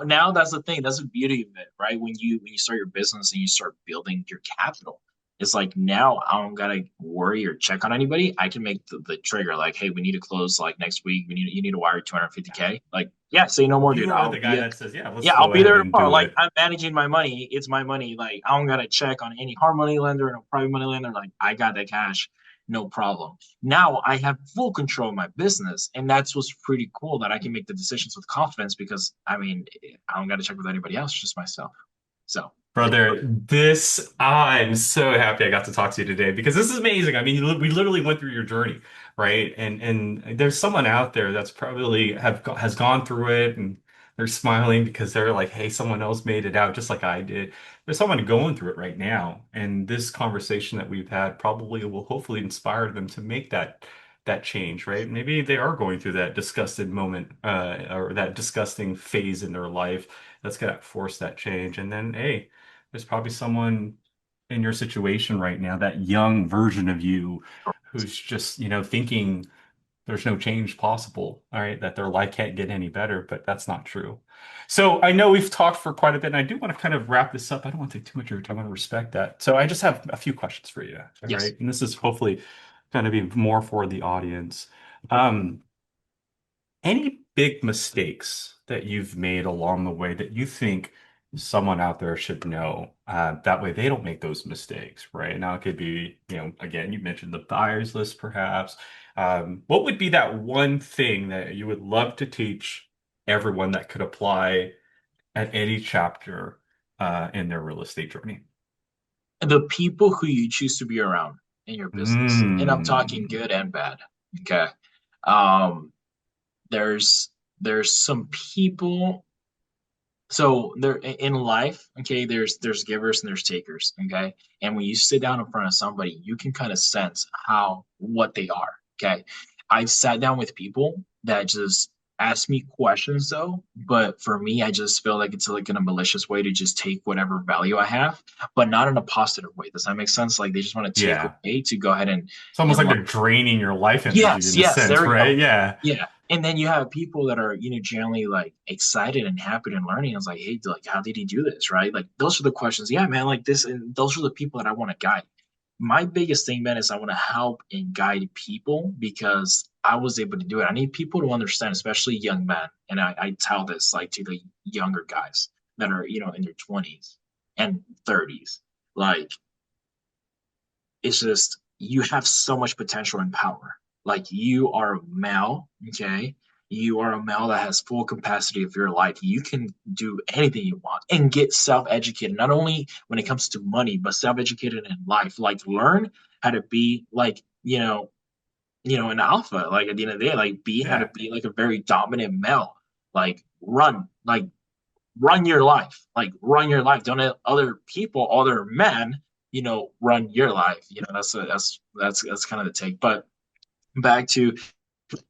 now that's the thing. That's the beauty of it, right? When you start your business and you start building your capital, it's like now I don't gotta worry or check on anybody. I can make the trigger like, hey, we need to close like next week. You need to wire 250K. Like, yeah, say no more, dude. You are the guy that says, yeah, let's Yeah, I'll go be ahead there and tomorrow. do Like it. I'm managing my money. It's my money. Like I don't gotta check on any hard money lender and a private money lender. Like I got that cash, no problem. Now I have full control of my business, and that's what's pretty cool that I can make the decisions with confidence because I mean I don't gotta check with anybody else, just myself. So Brother, I'm so happy I got to talk to you today because this is amazing. I mean, we literally went through your journey, right? And there's someone out there that's probably has gone through it and they're smiling because they're like, hey, someone else made it out just like I did. There's someone going through it right now, and this conversation that we've had probably will hopefully inspire them to make that change, right? Maybe they are going through that disgusted moment, or that disgusting phase in their life that's gonna force that change. And then, hey, there's probably someone in your situation right now, that young version of you who's just, thinking there's no change possible, all right, that their life can't get any better, but that's not true. So I know we've talked for quite a bit, and I do want to kind of wrap this up. I don't want to take too much of your time. I want to respect that. So I just have a few questions for you, all yes. right? And this is hopefully going to be more for the audience. Um, any big mistakes that you've made along the way that you think someone out there should know? That way they don't make those mistakes, right? Now it could be, again, you mentioned the buyers list perhaps. What would be that one thing that you would love to teach everyone that could apply at any chapter in their real estate journey? The people who you choose to be around in your business, and I'm talking Mm, good and bad. Okay. Um, there's some people so there in life, okay, there's givers and there's takers, okay, and when you sit down in front of somebody you can kind of sense how what they are, okay. I've sat down with people that just ask me questions though, but for me I just feel like it's like in a malicious way to just take whatever value I have, but not in a positive way. Does that make sense? Like they just want to take yeah. away to go ahead It's almost and like like they're draining your life energy yes, in a yes, there sense, we go. right? Yeah. Yeah. And then you have people that are, generally like excited and happy and learning. It's like, hey, like, how did he do this? Right. Like, those are the questions. Yeah, man. Like, this, and those are the people that I want to guide. My biggest thing, man, is I want to help and guide people because I was able to do it. I need people to understand, especially young men. And I tell this like to the younger guys that are, in their 20s and 30s. Like, it's just you have so much potential and power. Like you are a male, okay? You are a male that has full capacity of your life. You can do anything you want and get self-educated, not only when it comes to money, but self-educated in life. Like learn how to be like, an alpha. Like at the end of the day, like be how to Yeah. be like a very dominant male. Like run your life. Like run your life. Don't let other people, other men, run your life. That's kind of the take. But back to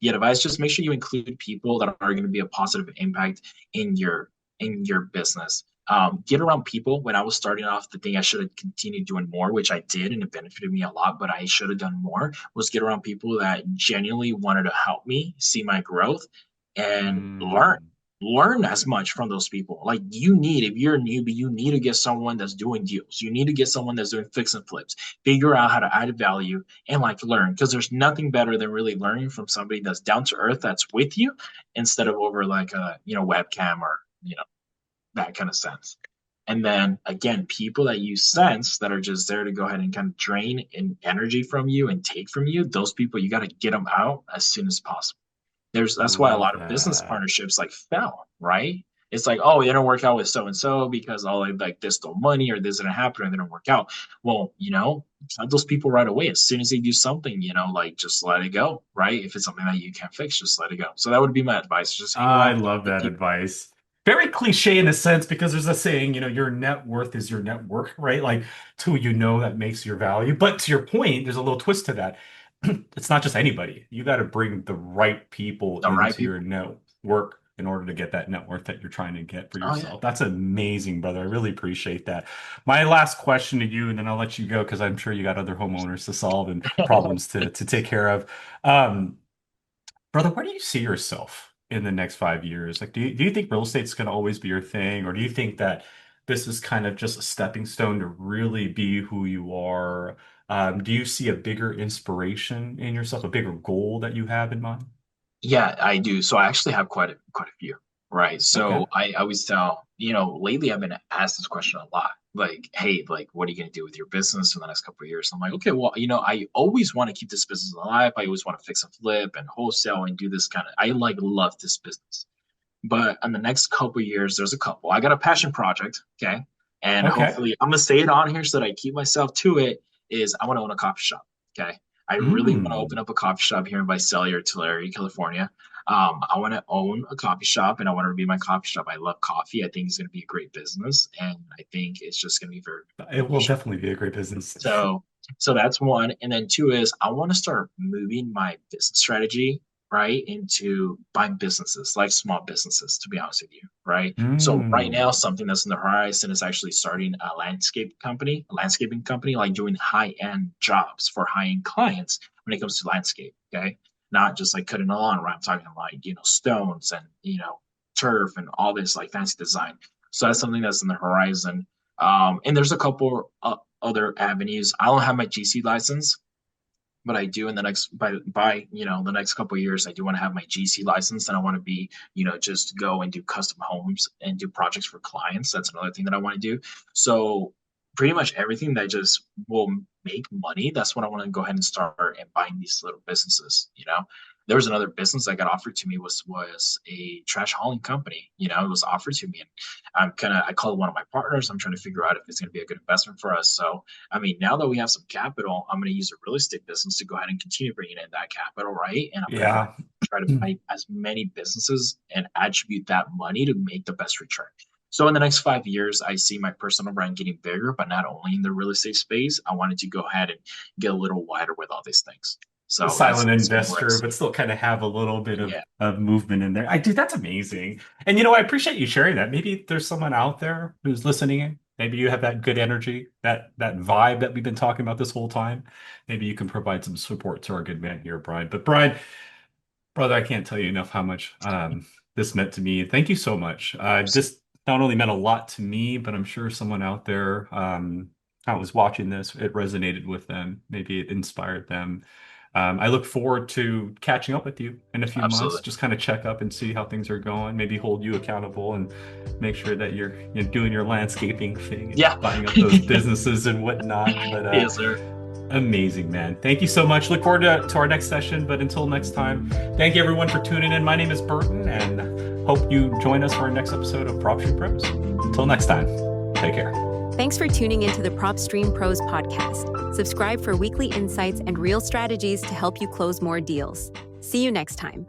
the advice, just make sure you include people that are going to be a positive impact in your business. Get around people. When I was starting off, the thing I should have continued doing more, which I did, and it benefited me a lot, but I should have done more, was get around people that genuinely wanted to help me see my growth and learn. Mm. learn as much from those people. Like you need, if you're a newbie, you need to get someone that's doing deals. You need to get someone that's doing fix and flips. Figure out how to add value and like learn, because there's nothing better than really learning from somebody that's down to earth, that's with you, instead of over like a webcam or that kind of sense. And then again, people that use sense that are just there to go ahead and kind of drain energy from you and take from you, those people you got to get them out as soon as possible. That's why a Love lot of business that. partnerships like fell, right? It's like, oh, it didn't work out with so and so because all like this stole money or this didn't happen or it didn't work out. Well, cut those people right away. As soon as they do something, like just let it go, right? If it's something that you can't fix, just let it go. So that would be my advice. Just hang I around with the love good that people. advice. Very cliche in a sense because there's a saying, your net worth is your network, right? Like it's who you know that makes your value. But to your point, there's a little twist to that. It's not just anybody. You got to bring the right people The right into your people. network in order to get that net worth that you're trying to get for Oh yeah. yourself. That's amazing, brother. I really appreciate that. My last question to you, and then I'll let you go because I'm sure you got other homeowners to solve and problems to take care of. Um, Brother, where do you see yourself in the next 5 years? Like, do you think real estate's going to always be your thing, or do you think that this is kind of just a stepping stone to really be who you are? Do you see a bigger inspiration in yourself, a bigger goal that you have in mind? Yeah, I do. So I actually have quite a few, right? Okay. So I always tell, lately I've been asked this question a lot. Like, hey, like, what are you going to do with your business in the next couple of years? I'm like, okay, well, I always want to keep this business alive. I always want to fix and flip and wholesale and do this kind of, I like love this business. But in the next couple of years, there's a couple. I got a passion project, okay? And Okay. hopefully I'm gonna say it on here so that I keep myself to it, is I want to own a coffee shop. Okay. I really want to open Mm. up a coffee shop here in Visalia, Tulare, California. I want to own a coffee shop and I want it to be my coffee shop. I love coffee. I think it's going to be a great business. And I think it's just going to be very It will beneficial. definitely be a great business. So, so that's one. And then two is I want to start moving my business strategy right into buying businesses, like small businesses, to be honest with you, right? So right now, Mm. something that's in the horizon is actually starting a landscaping company, like doing high-end jobs for high-end clients when it comes to landscape. Okay. Not just like cutting a lawn, right? I'm talking like, stones and, turf and all this like fancy design. So that's something that's in the horizon. And there's a couple other avenues. I don't have my GC license, but I do in the next by the next couple of years. I do want to have my GC license, and I want to be just go and do custom homes and do projects for clients. That's another thing that I want to do. So pretty much everything that just will make money. That's what I want to go ahead and start and buying these little businesses. There was another business that got offered to me was a trash hauling company. It was offered to me, and I called one of my partners. I'm trying to figure out if it's going to be a good investment for us. So I mean, now that we have some capital, I'm going to use a real estate business to go ahead and continue bringing in that capital, right? And I'm going to go ahead Yeah. and try to buy as many businesses and attribute that money to make the best return. So in the next 5 years, I see my personal brand getting bigger, but not only in the real estate space. I wanted to go ahead and get a little wider with all these things. A So that's silent kind of where I investor, see. but still kind of have a little bit Yeah, of movement in there. I do. That's amazing. And I appreciate you sharing that. Maybe there's someone out there who's listening in. Maybe you have that good energy, that vibe that we've been talking about this whole time. Maybe you can provide some support to our good man here, Brian. But Brian, brother, I can't tell you enough how much this meant to me. Thank you so much. absolutely. This not only meant a lot to me, but I'm sure someone out there I was watching this, it resonated with them. Maybe it inspired them. I look forward to catching up with you in a few months, Absolutely. just kind of check up and see how things are going, maybe hold you accountable and make sure that you're doing your landscaping thing Yeah. and buying up those businesses and whatnot. But Yes, sir. amazing, man. Thank you so much. Look forward to our next session. But until next time, thank you everyone for tuning in. My name is Burton, and hope you join us for our next episode of PropStream Pros. Until next time, take care. Thanks for tuning into the PropStream Pros podcast. Subscribe for weekly insights and real strategies to help you close more deals. See you next time.